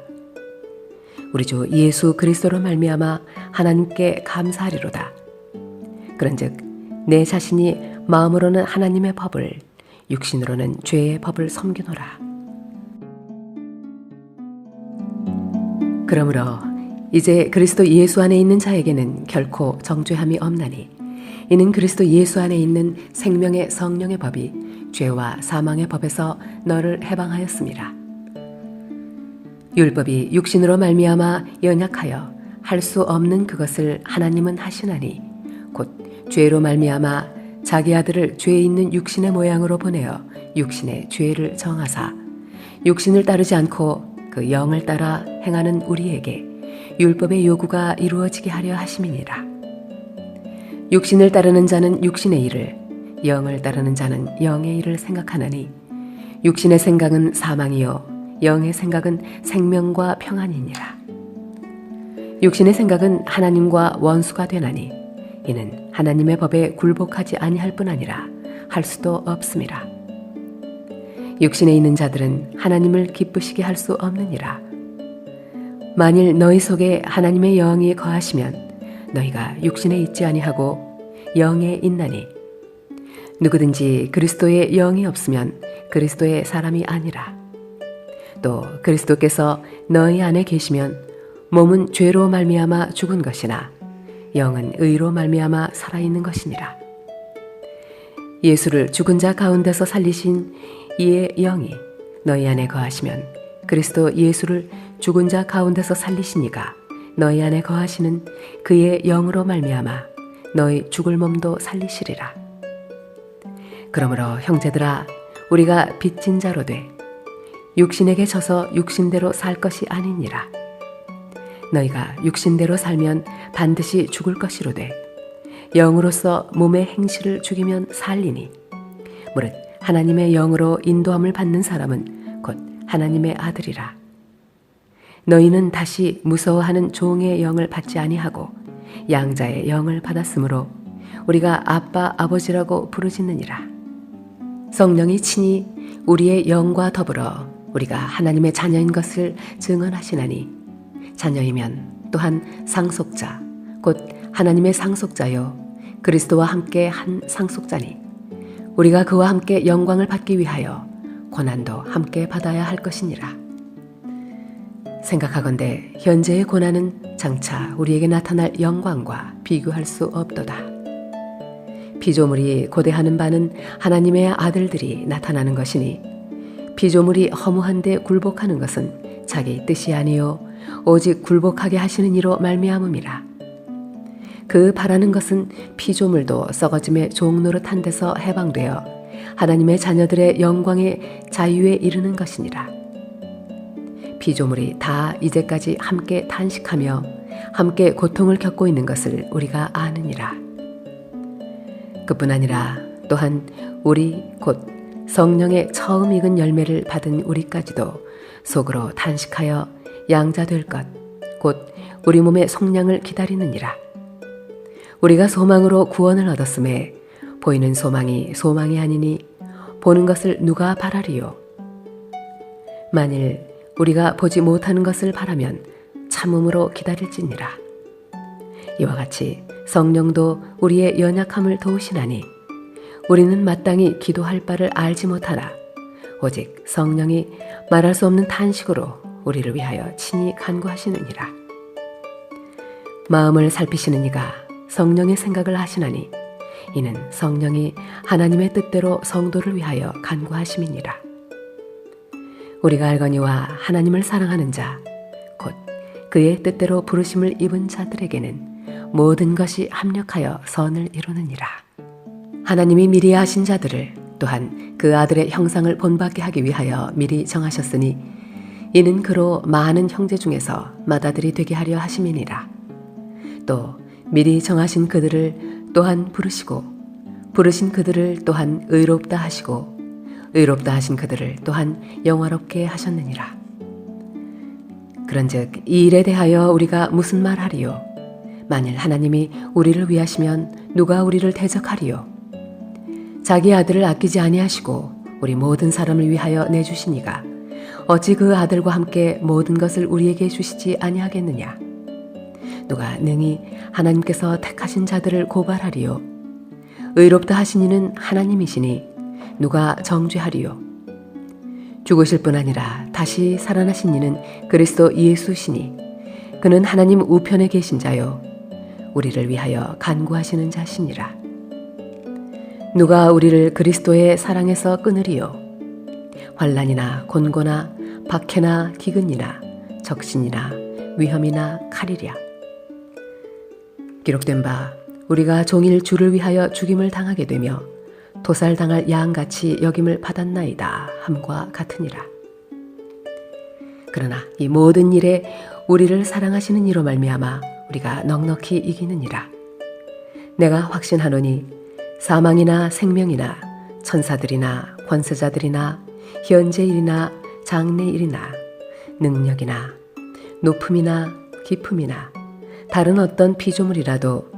우리 주 예수 그리스도로 말미암아 하나님께 감사하리로다. 그런즉 내 자신이 마음으로는 하나님의 법을 육신으로는 죄의 법을 섬기노라. 그러므로 이제 그리스도 예수 안에 있는 자에게는 결코 정죄함이 없나니 이는 그리스도 예수 안에 있는 생명의 성령의 법이 죄와 사망의 법에서 너를 해방하였음이라. 율법이 육신으로 말미암아 연약하여 할 수 없는 그것을 하나님은 하시나니 곧 죄로 말미암아 자기 아들을 죄 있는 육신의 모양으로 보내어 육신의 죄를 정하사 육신을 따르지 않고 그 영을 따라 행하는 우리에게 율법의 요구가 이루어지게 하려 하심이니라. 육신을 따르는 자는 육신의 일을, 영을 따르는 자는 영의 일을 생각하나니 육신의 생각은 사망이요 영의 생각은 생명과 평안이니라. 육신의 생각은 하나님과 원수가 되나니 이는 하나님의 법에 굴복하지 아니할 뿐 아니라 할 수도 없음이라. 육신에 있는 자들은 하나님을 기쁘시게 할 수 없느니라. 만일 너희 속에 하나님의 영이 거하시면 너희가 육신에 있지 아니하고 영에 있나니 누구든지 그리스도의 영이 없으면 그리스도의 사람이 아니라. 또 그리스도께서 너희 안에 계시면 몸은 죄로 말미암아 죽은 것이나 영은 의로 말미암아 살아있는 것이니라. 예수를 죽은 자 가운데서 살리신 이의 영이 너희 안에 거하시면 그리스도 예수를 죽은 자 가운데서 살리신 이가 너희 안에 거하시는 그의 영으로 말미암아 너희 죽을 몸도 살리시리라. 그러므로 형제들아, 우리가 빚진 자로 돼 육신에게 져서 육신대로 살 것이 아니니라. 너희가 육신대로 살면 반드시 죽을 것이로되 영으로서 몸의 행실을 죽이면 살리니 무릇 하나님의 영으로 인도함을 받는 사람은 곧 하나님의 아들이라. 너희는 다시 무서워하는 종의 영을 받지 아니하고 양자의 영을 받았으므로 우리가 아빠 아버지라고 부르짖느니라. 성령이 친히 우리의 영과 더불어 우리가 하나님의 자녀인 것을 증언하시나니 자녀이면 또한 상속자 곧 하나님의 상속자요 그리스도와 함께 한 상속자니 우리가 그와 함께 영광을 받기 위하여 고난도 함께 받아야 할 것이니라. 생각하건대 현재의 고난은 장차 우리에게 나타날 영광과 비교할 수 없도다. 피조물이 고대하는 바는 하나님의 아들들이 나타나는 것이니 피조물이 허무한 데 굴복하는 것은 자기 뜻이 아니요 오직 굴복하게 하시는 이로 말미암음이라. 그 바라는 것은 피조물도 썩어짐의 종노릇한 데서 해방되어 하나님의 자녀들의 영광의 자유에 이르는 것이니라. 피조물이 다 이제까지 함께 탄식하며 함께 고통을 겪고 있는 것을 우리가 아느니라. 그뿐 아니라 또한 우리 곧 성령의 처음 익은 열매를 받은 우리까지도 속으로 탄식하여 양자 될 것 곧 우리 몸의 속량을 기다리느니라. 우리가 소망으로 구원을 얻었음에 보이는 소망이 소망이 아니니 보는 것을 누가 바라리요. 만일 우리가 보지 못하는 것을 바라면 참음으로 기다릴지니라. 이와 같이 성령도 우리의 연약함을 도우시나니 우리는 마땅히 기도할 바를 알지 못하나 오직 성령이 말할 수 없는 탄식으로 우리를 위하여 친히 간구하시느니라. 마음을 살피시는 이가 성령의 생각을 하시나니 이는 성령이 하나님의 뜻대로 성도를 위하여 간구하심이니라. 우리가 알거니와 하나님을 사랑하는 자 곧 그의 뜻대로 부르심을 입은 자들에게는 모든 것이 합력하여 선을 이루느니라. 하나님이 미리 아신 자들을 또한 그 아들의 형상을 본받게 하기 위하여 미리 정하셨으니 이는 그로 많은 형제 중에서 맏아들이 되게 하려 하심이니라. 또 미리 정하신 그들을 또한 부르시고 부르신 그들을 또한 의롭다 하시고 의롭다 하신 그들을 또한 영화롭게 하셨느니라. 그런즉 이 일에 대하여 우리가 무슨 말하리요? 만일 하나님이 우리를 위하시면 누가 우리를 대적하리요? 자기 아들을 아끼지 아니하시고 우리 모든 사람을 위하여 내주시니가 어찌 그 아들과 함께 모든 것을 우리에게 주시지 아니하겠느냐? 누가 능히 하나님께서 택하신 자들을 고발하리요? 의롭다 하신 이는 하나님이시니 누가 정죄하리요? 죽으실 뿐 아니라 다시 살아나신 이는 그리스도 예수시니 그는 하나님 우편에 계신 자요 우리를 위하여 간구하시는 자시니라. 누가 우리를 그리스도의 사랑에서 끊으리요? 환난이나 곤고나 박해나 기근이나 적신이나 위험이나 칼이랴. 기록된 바 우리가 종일 주를 위하여 죽임을 당하게 되며 도살당할 양같이 여김을 받았나이다 함과 같으니라. 그러나 이 모든 일에 우리를 사랑하시는 이로 말미암아 우리가 넉넉히 이기느니라. 내가 확신하노니 사망이나 생명이나 천사들이나 권세자들이나 현재 일이나 장래 일이나 능력이나 높음이나 깊음이나 다른 어떤 피조물이라도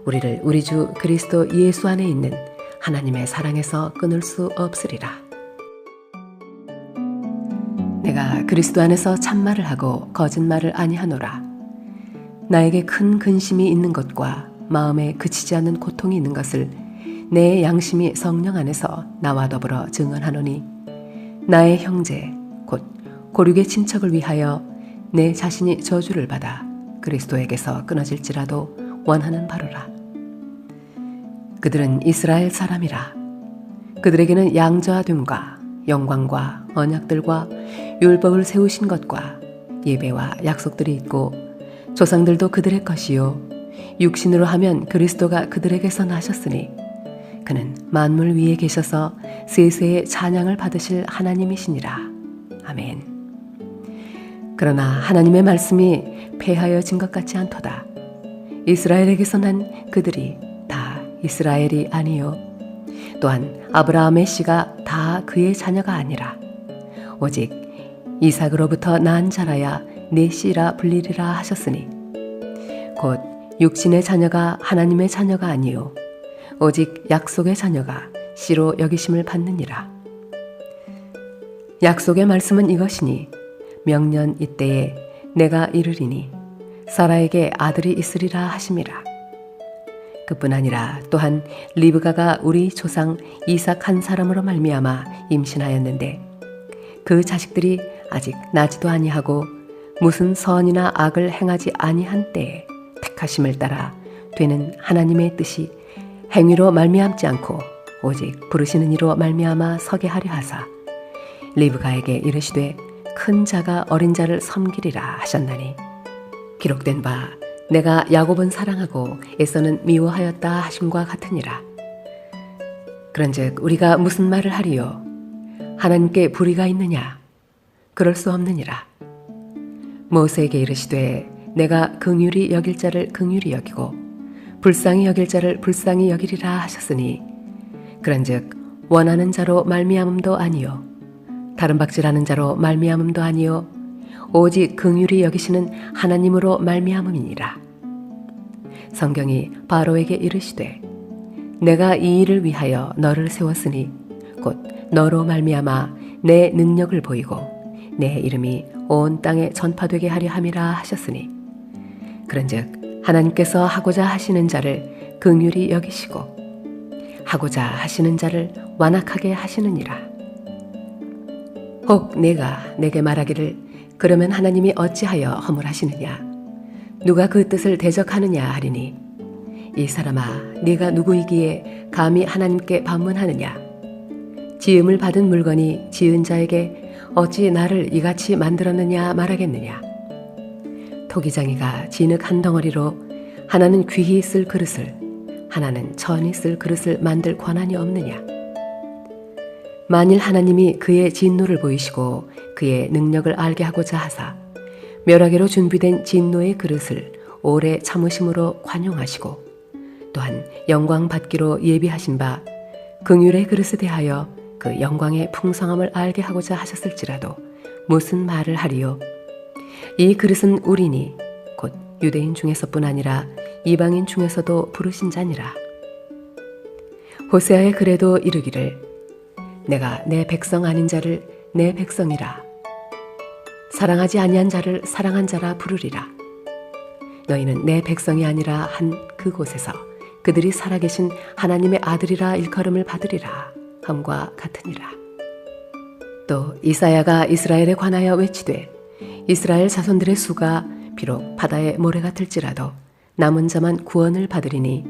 우리를 우리 주 그리스도 예수 안에 있는 하나님의 사랑에서 끊을 수 없으리라. 내가 그리스도 안에서 참말을 하고 거짓말을 아니하노라. 나에게 큰 근심이 있는 것과 마음에 그치지 않는 고통이 있는 것을 내 양심이 성령 안에서 나와 더불어 증언하노니 나의 형제 곧 고륙의 친척을 위하여 내 자신이 저주를 받아 그리스도에게서 끊어질지라도 원하는 바로라. 그들은 이스라엘 사람이라. 그들에게는 양자됨과 영광과 언약들과 율법을 세우신 것과 예배와 약속들이 있고 조상들도 그들의 것이요 육신으로 하면 그리스도가 그들에게서 나셨으니 그는 만물 위에 계셔서 세세의 찬양을 받으실 하나님이시니라. 아멘. 그러나 하나님의 말씀이 폐하여진 것 같지 않도다. 이스라엘에게서 난 그들이 다 이스라엘이 아니요 또한 아브라함의 씨가 다 그의 자녀가 아니라 오직 이삭으로부터 난 자라야 내 씨라 불리리라 하셨으니 곧 육신의 자녀가 하나님의 자녀가 아니요 오직 약속의 자녀가 씨로 여기심을 받느니라. 약속의 말씀은 이것이니 명년 이때에 내가 이르리니 사라에게 아들이 있으리라 하심이라. 그뿐 아니라 또한 리브가가 우리 조상 이삭 한 사람으로 말미암아 임신하였는데 그 자식들이 아직 나지도 아니하고 무슨 선이나 악을 행하지 아니한 때에 택하심을 따라 되는 하나님의 뜻이 행위로 말미암지 않고 오직 부르시는 이로 말미암아 서게 하려 하사 리브가에게 이르시되 큰 자가 어린 자를 섬기리라 하셨나니 기록된 바 내가 야곱은 사랑하고 에서는 미워하였다 하심과 같으니라. 그런즉 우리가 무슨 말을 하리요? 하나님께 불의가 있느냐? 그럴 수 없느니라. 모세에게 이르시되 내가 긍휼히 여길 자를 긍휼히 여기고 불쌍히 여길 자를 불쌍히 여기리라 하셨으니 그런즉 원하는 자로 말미암음도 아니요 다른 박질하는 자로 말미암음도 아니요 오직 긍휼히 여기시는 하나님으로 말미암음이니라. 성경이 바로에게 이르시되 내가 이 일을 위하여 너를 세웠으니 곧 너로 말미암아 내 능력을 보이고 내 이름이 온 땅에 전파되게 하려 함이라 하셨으니 그런즉 하나님께서 하고자 하시는 자를 긍휼히 여기시고 하고자 하시는 자를 완악하게 하시느니라. 혹 내가 내게 말하기를 그러면 하나님이 어찌하여 허물하시느냐 누가 그 뜻을 대적하느냐 하리니 이 사람아 네가 누구이기에 감히 하나님께 반문하느냐 지음을 받은 물건이 지은 자에게 어찌 나를 이같이 만들었느냐 말하겠느냐 토기장이가 진흙 한 덩어리로 하나는 귀히 쓸 그릇을 하나는 천히 쓸 그릇을 만들 권한이 없느냐 만일 하나님이 그의 진노를 보이시고 그의 능력을 알게 하고자 하사 멸하기로 준비된 진노의 그릇을 오래 참으심으로 관용하시고 또한 영광 받기로 예비하신 바 긍휼의 그릇에 대하여 그 영광의 풍성함을 알게 하고자 하셨을지라도 무슨 말을 하리요? 이 그릇은 우리니 곧 유대인 중에서뿐 아니라 이방인 중에서도 부르신 자니라. 호세아의 글에도 이르기를 내가 내 백성 아닌 자를 내 백성이라 사랑하지 아니한 자를 사랑한 자라 부르리라. 너희는 내 백성이 아니라 한 그곳에서 그들이 살아계신 하나님의 아들이라 일컬음을 받으리라 함과 같으니라. 또 이사야가 이스라엘에 관하여 외치되 이스라엘 자손들의 수가 비록 바다의 모래 같을지라도 남은 자만 구원을 받으리니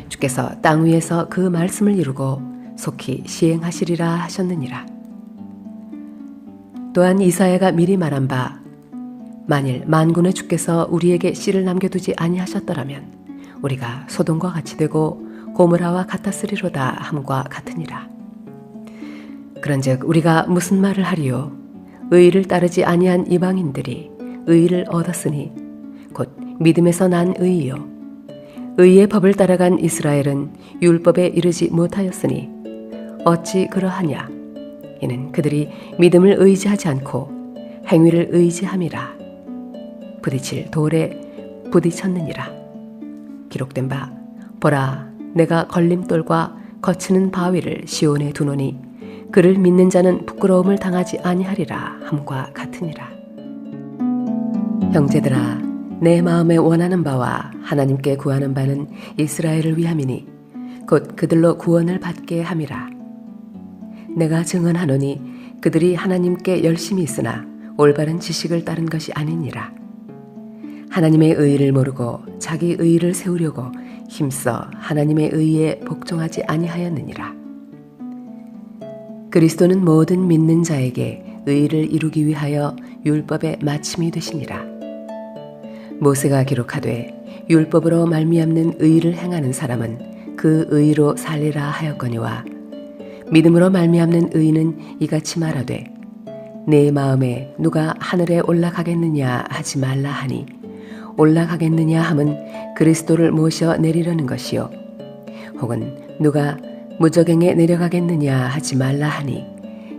주께서 땅 위에서 그 말씀을 이루고 속히 시행하시리라 하셨느니라. 또한 이사야가 미리 말한 바 만일 만군의 주께서 우리에게 씨를 남겨두지 아니하셨더라면 우리가 소돔과 같이 되고 고모라와 같았으리로다 함과 같으니라. 그런즉 우리가 무슨 말을 하리요? 의를 따르지 아니한 이방인들이 의를 얻었으니 곧 믿음에서 난 의이요 의의 법을 따라간 이스라엘은 율법에 이르지 못하였으니 어찌 그러하냐? 이는 그들이 믿음을 의지하지 않고 행위를 의지함이라. 부딪힐 돌에 부딪혔느니라. 기록된 바 보라, 내가 걸림돌과 거치는 바위를 시온에 두노니 그를 믿는 자는 부끄러움을 당하지 아니하리라 함과 같으니라. 형제들아, 내 마음에 원하는 바와 하나님께 구하는 바는 이스라엘을 위함이니 곧 그들로 구원을 받게 함이라. 내가 증언하노니 그들이 하나님께 열심히 있으나 올바른 지식을 따른 것이 아니니라. 하나님의 의의를 모르고 자기 의의를 세우려고 힘써 하나님의 의의에 복종하지 아니하였느니라. 그리스도는 모든 믿는 자에게 의의를 이루기 위하여 율법의 마침이 되시니라. 모세가 기록하되 율법으로 말미암는 의의를 행하는 사람은 그 의의로 살리라 하였거니와 믿음으로 말미암는 의의는 이같이 말하되 내 마음에 누가 하늘에 올라가겠느냐 하지 말라 하니 올라가겠느냐 함은 그리스도를 모셔 내리려는 것이요 혹은 누가 무저갱에 내려가겠느냐 하지 말라 하니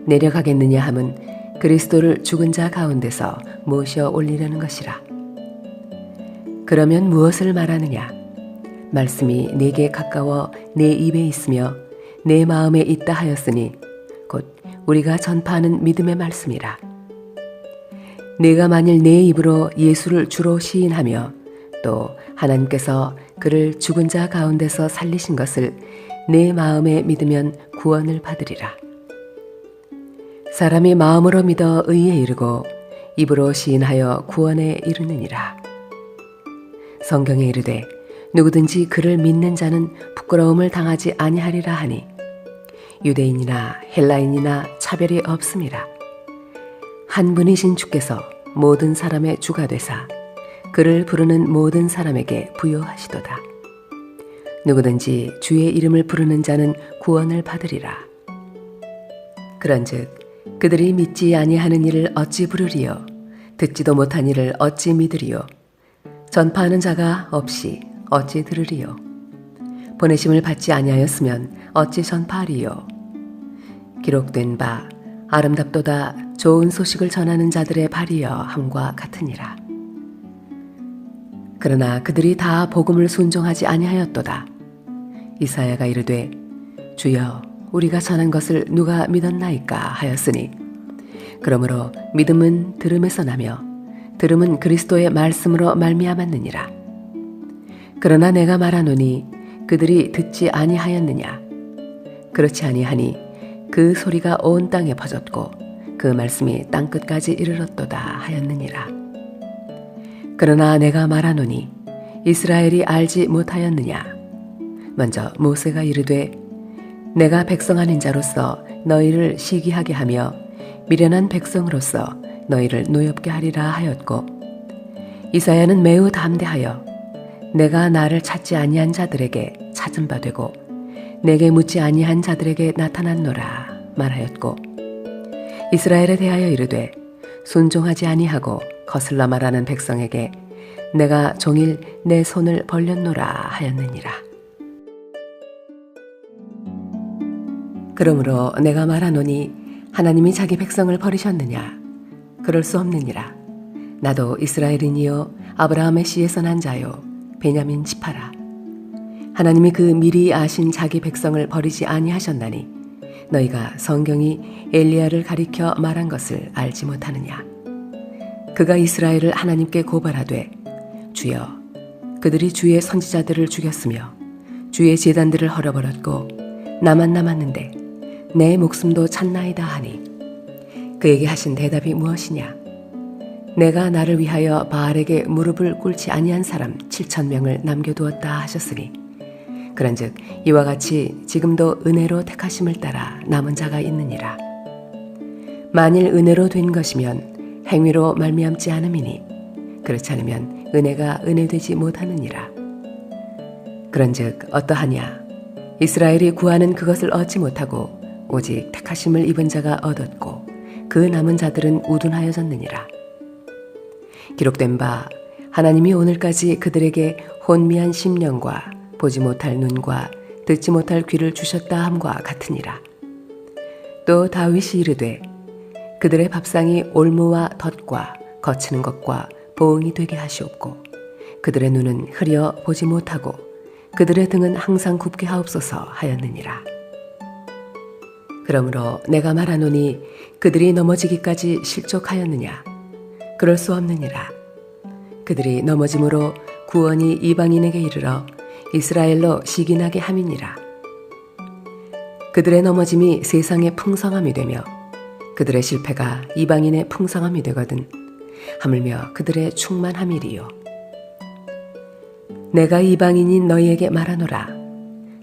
내려가겠느냐 함은 그리스도를 죽은 자 가운데서 모셔 올리려는 것이라. 그러면 무엇을 말하느냐? 말씀이 내게 가까워 내 입에 있으며 내 마음에 있다 하였으니 곧 우리가 전파하는 믿음의 말씀이라. 내가 만일 내 입으로 예수를 주로 시인하며 또 하나님께서 그를 죽은 자 가운데서 살리신 것을 내 마음에 믿으면 구원을 받으리라. 사람이 마음으로 믿어 의에 이르고 입으로 시인하여 구원에 이르느니라. 성경에 이르되 누구든지 그를 믿는 자는 부끄러움을 당하지 아니하리라 하니 유대인이나 헬라인이나 차별이 없음이라. 한 분이신 주께서 모든 사람의 주가 되사 그를 부르는 모든 사람에게 부요하시도다. 누구든지 주의 이름을 부르는 자는 구원을 받으리라. 그런즉 그들이 믿지 아니하는 일을 어찌 부르리요? 듣지도 못한 일을 어찌 믿으리요? 전파하는 자가 없이 어찌 들으리요? 보내심을 받지 아니하였으면 어찌 전파하리요? 기록된 바 아름답도다 좋은 소식을 전하는 자들의 발이여 함과 같으니라. 그러나 그들이 다 복음을 순종하지 아니하였도다. 이사야가 이르되 주여 우리가 전한 것을 누가 믿었나이까 하였으니 그러므로 믿음은 들음에서 나며 들음은 그리스도의 말씀으로 말미암았느니라. 그러나 내가 말하노니 그들이 듣지 아니하였느냐? 그렇지 아니하니 그 소리가 온 땅에 퍼졌고 그 말씀이 땅끝까지 이르렀도다 하였느니라. 그러나 내가 말하노니 이스라엘이 알지 못하였느냐? 먼저 모세가 이르되 내가 백성 아닌 자로서 너희를 시기하게 하며 미련한 백성으로서 너희를 노엽게 하리라 하였고 이사야는 매우 담대하여 내가 나를 찾지 아니한 자들에게 찾은 바 되고 내게 묻지 아니한 자들에게 나타났노라 말하였고 이스라엘에 대하여 이르되 순종하지 아니하고 거슬러 말하는 백성에게 내가 종일 내 손을 벌렸노라 하였느니라. 그러므로 내가 말하노니 하나님이 자기 백성을 버리셨느냐? 그럴 수 없느니라. 나도 이스라엘인이요 아브라함의 씨에서 난 자요 베냐민 지파라. 하나님이 그 미리 아신 자기 백성을 버리지 아니하셨나니 너희가 성경이 엘리야를 가리켜 말한 것을 알지 못하느냐? 그가 이스라엘을 하나님께 고발하되 주여 그들이 주의 선지자들을 죽였으며 주의 제단들을 헐어버렸고 나만 남았는데 내 목숨도 찾나이다 하니 그에게 하신 대답이 무엇이냐? 내가 나를 위하여 바알에게 무릎을 꿇지 아니한 사람 7,000명을 남겨두었다 하셨으니 그런즉 이와 같이 지금도 은혜로 택하심을 따라 남은 자가 있느니라. 만일 은혜로 된 것이면 행위로 말미암지 않음이니 그렇지 않으면 은혜가 은혜되지 못하느니라. 그런즉 어떠하냐? 이스라엘이 구하는 그것을 얻지 못하고 오직 택하심을 입은 자가 얻었고 그 남은 자들은 우둔하여졌느니라. 기록된 바 하나님이 오늘까지 그들에게 혼미한 심령과 보지 못할 눈과 듣지 못할 귀를 주셨다 함과 같으니라. 또 다윗이 이르되 그들의 밥상이 올무와 덫과 거치는 것과 보응이 되게 하시옵고 그들의 눈은 흐려 보지 못하고 그들의 등은 항상 굽게 하옵소서 하였느니라. 그러므로 내가 말하노니 그들이 넘어지기까지 실족하였느냐? 그럴 수 없느니라. 그들이 넘어짐으로 구원이 이방인에게 이르러 이스라엘로 시기나게 함이니라. 그들의 넘어짐이 세상의 풍성함이 되며 그들의 실패가 이방인의 풍성함이 되거든 하물며 그들의 충만함이리요. 내가 이방인인 너희에게 말하노라.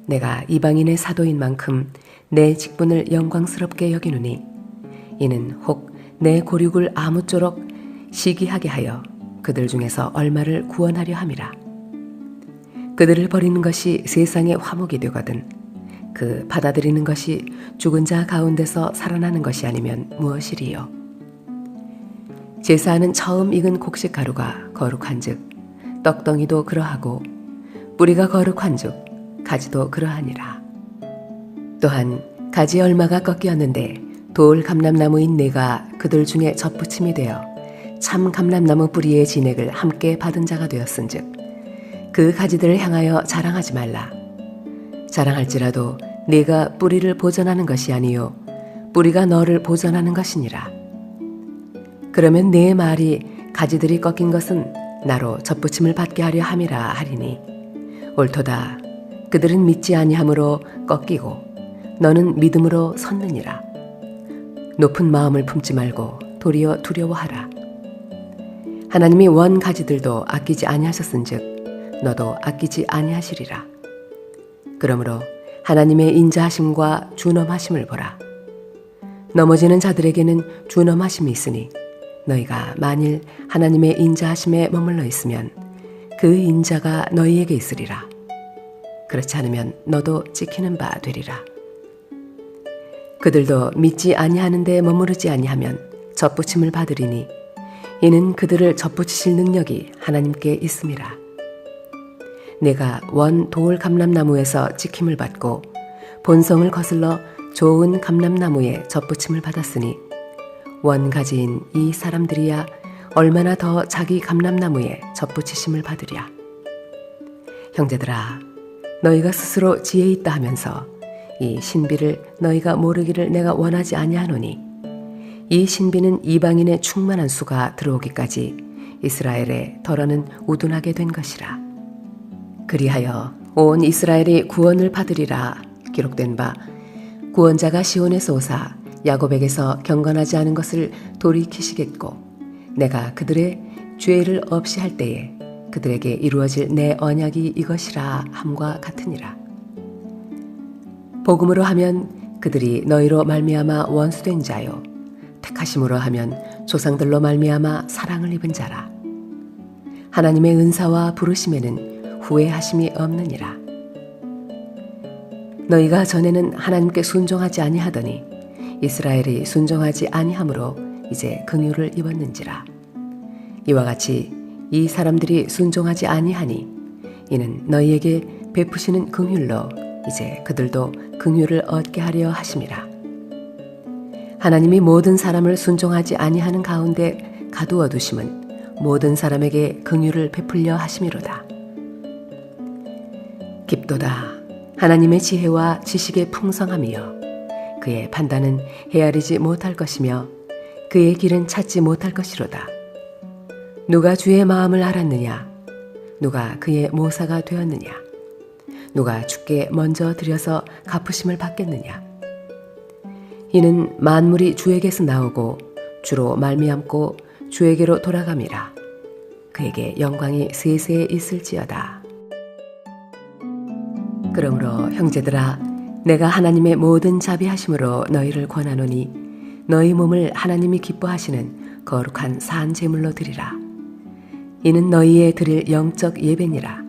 내가 이방인의 사도인 만큼 내 직분을 영광스럽게 여기노니 이는 혹 내 고륙을 아무쪼록 시기하게 하여 그들 중에서 얼마를 구원하려 함이라. 그들을 버리는 것이 세상의 화목이 되거든 그 받아들이는 것이 죽은 자 가운데서 살아나는 것이 아니면 무엇이리요. 제사하는 처음 익은 곡식 가루가 거룩한즉 떡덩이도 그러하고 뿌리가 거룩한즉 가지도 그러하니라. 또한 가지 얼마가 꺾이었는데 돌 감람나무인 내가 그들 중에 접붙임이 되어 참 감람나무 뿌리의 진액을 함께 받은 자가 되었은즉 그 가지들을 향하여 자랑하지 말라. 자랑할지라도 네가 뿌리를 보전하는 것이 아니요 뿌리가 너를 보전하는 것이니라. 그러면 네 말이 가지들이 꺾인 것은 나로 접붙임을 받게 하려 함이라 하리니 옳도다. 그들은 믿지 아니함으로 꺾이고 너는 믿음으로 섰느니라. 높은 마음을 품지 말고 도리어 두려워하라. 하나님이 원 가지들도 아끼지 아니하셨은즉 너도 아끼지 아니하시리라. 그러므로 하나님의 인자하심과 준엄하심을 보라. 넘어지는 자들에게는 준엄하심이 있으니 너희가 만일 하나님의 인자하심에 머물러 있으면 그 인자가 너희에게 있으리라. 그렇지 않으면 너도 찍히는 바 되리라. 그들도 믿지 아니하는 데 머무르지 아니하면 접붙임을 받으리니 이는 그들을 접붙이실 능력이 하나님께 있음이라. 내가 원 돌 감람나무에서 찍힘을 받고 본성을 거슬러 좋은 감람나무에 접붙임을 받았으니 원가지인 이 사람들이야 얼마나 더 자기 감람나무에 접붙이심을 받으랴. 형제들아, 너희가 스스로 지혜 있다 하면서 이 신비를 너희가 모르기를 내가 원하지 아니하노니 이 신비는 이방인의 충만한 수가 들어오기까지 이스라엘에 덜어는 우둔하게 된 것이라. 그리하여 온 이스라엘이 구원을 받으리라 기록된 바 구원자가 시온에서 오사 야곱에게서 경건하지 않은 것을 돌이키시겠고 내가 그들의 죄를 없이 할 때에 그들에게 이루어질 내 언약이 이것이라 함과 같으니라. 복음으로 하면 그들이 너희로 말미암아 원수된 자요 택하심으로 하면 조상들로 말미암아 사랑을 입은 자라. 하나님의 은사와 부르심에는 후회하심이 없느니라. 너희가 전에는 하나님께 순종하지 아니하더니 이스라엘이 순종하지 아니하므로 이제 긍휼을 입었는지라. 이와 같이 이 사람들이 순종하지 아니하니 이는 너희에게 베푸시는 긍휼로 이제 그들도 긍휼을 얻게 하려 하심이라. 하나님이 모든 사람을 순종하지 아니하는 가운데 가두어 두심은 모든 사람에게 긍휼을 베풀려 하심이로다. 깊도다. 하나님의 지혜와 지식의 풍성함이여 그의 판단은 헤아리지 못할 것이며 그의 길은 찾지 못할 것이로다. 누가 주의 마음을 알았느냐? 누가 그의 모사가 되었느냐? 누가 주께 먼저 들여서 갚으심을 받겠느냐? 이는 만물이 주에게서 나오고 주로 말미암고 주에게로 돌아감이라. 그에게 영광이 세세에 있을지어다. 그러므로 형제들아, 내가 하나님의 모든 자비하심으로 너희를 권하노니 너희 몸을 하나님이 기뻐하시는 거룩한 산 제물로 드리라. 이는 너희의 드릴 영적 예배니라.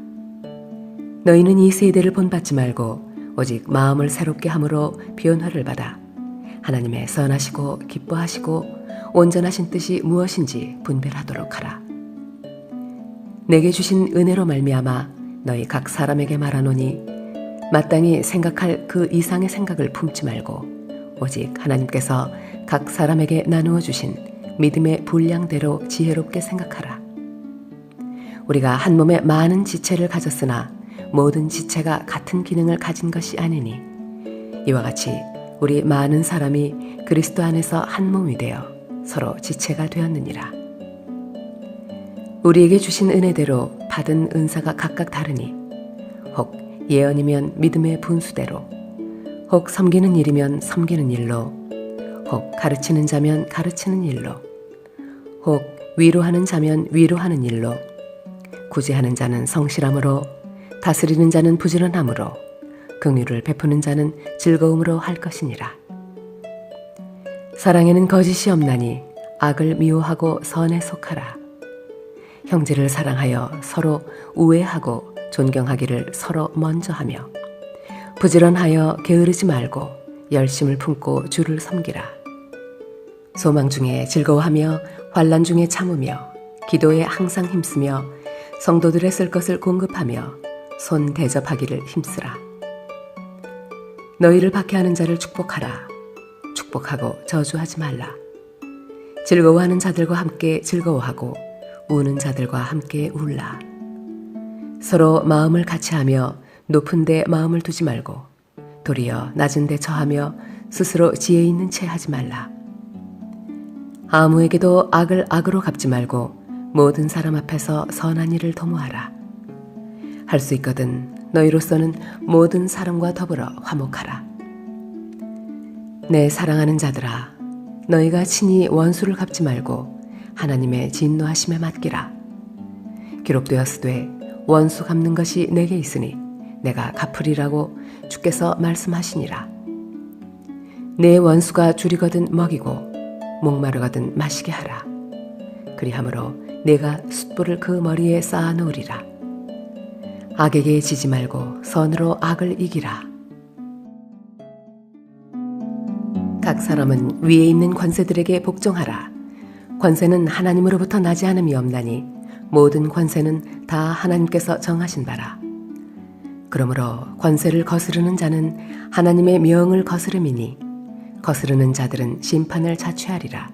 너희는 이 세대를 본받지 말고 오직 마음을 새롭게 함으로 변화를 받아 하나님의 선하시고 기뻐하시고 온전하신 뜻이 무엇인지 분별하도록 하라. 내게 주신 은혜로 말미암아 너희 각 사람에게 말하노니 마땅히 생각할 그 이상의 생각을 품지 말고 오직 하나님께서 각 사람에게 나누어 주신 믿음의 분량대로 지혜롭게 생각하라. 우리가 한 몸에 많은 지체를 가졌으나 모든 지체가 같은 기능을 가진 것이 아니니 이와 같이 우리 많은 사람이 그리스도 안에서 한 몸이 되어 서로 지체가 되었느니라. 우리에게 주신 은혜대로 받은 은사가 각각 다르니 혹 예언이면 믿음의 분수대로, 혹 섬기는 일이면 섬기는 일로, 혹 가르치는 자면 가르치는 일로, 혹 위로하는 자면 위로하는 일로, 구제하는 자는 성실함으로, 다스리는 자는 부지런함으로, 긍휼을 베푸는 자는 즐거움으로 할 것이니라. 사랑에는 거짓이 없나니 악을 미워하고 선에 속하라. 형제를 사랑하여 서로 우애하고 존경하기를 서로 먼저 하며 부지런하여 게으르지 말고 열심을 품고 주를 섬기라. 소망 중에 즐거워하며 환난 중에 참으며 기도에 항상 힘쓰며 성도들의 쓸 것을 공급하며 손 대접하기를 힘쓰라. 너희를 박해하는 자를 축복하라. 축복하고 저주하지 말라. 즐거워하는 자들과 함께 즐거워하고 우는 자들과 함께 울라. 서로 마음을 같이하며 높은 데 마음을 두지 말고 도리어 낮은 데 처하며 스스로 지혜 있는 채 하지 말라. 아무에게도 악을 악으로 갚지 말고 모든 사람 앞에서 선한 일을 도모하라. 할 수 있거든 너희로서는 모든 사람과 더불어 화목하라. 내 사랑하는 자들아, 너희가 친히 원수를 갚지 말고 하나님의 진노하심에 맡기라. 기록되었으되 원수 갚는 것이 내게 있으니 내가 갚으리라고 주께서 말씀하시니라. 내 원수가 줄이거든 먹이고 목마르거든 마시게 하라. 그리하므로 내가 숯불을 그 머리에 쌓아 놓으리라. 악에게 지지 말고 선으로 악을 이기라. 각 사람은 위에 있는 권세들에게 복종하라. 권세는 하나님으로부터 나지 않음이 없나니 모든 권세는 다 하나님께서 정하신 바라. 그러므로 권세를 거스르는 자는 하나님의 명을 거스름이니 거스르는 자들은 심판을 자취하리라.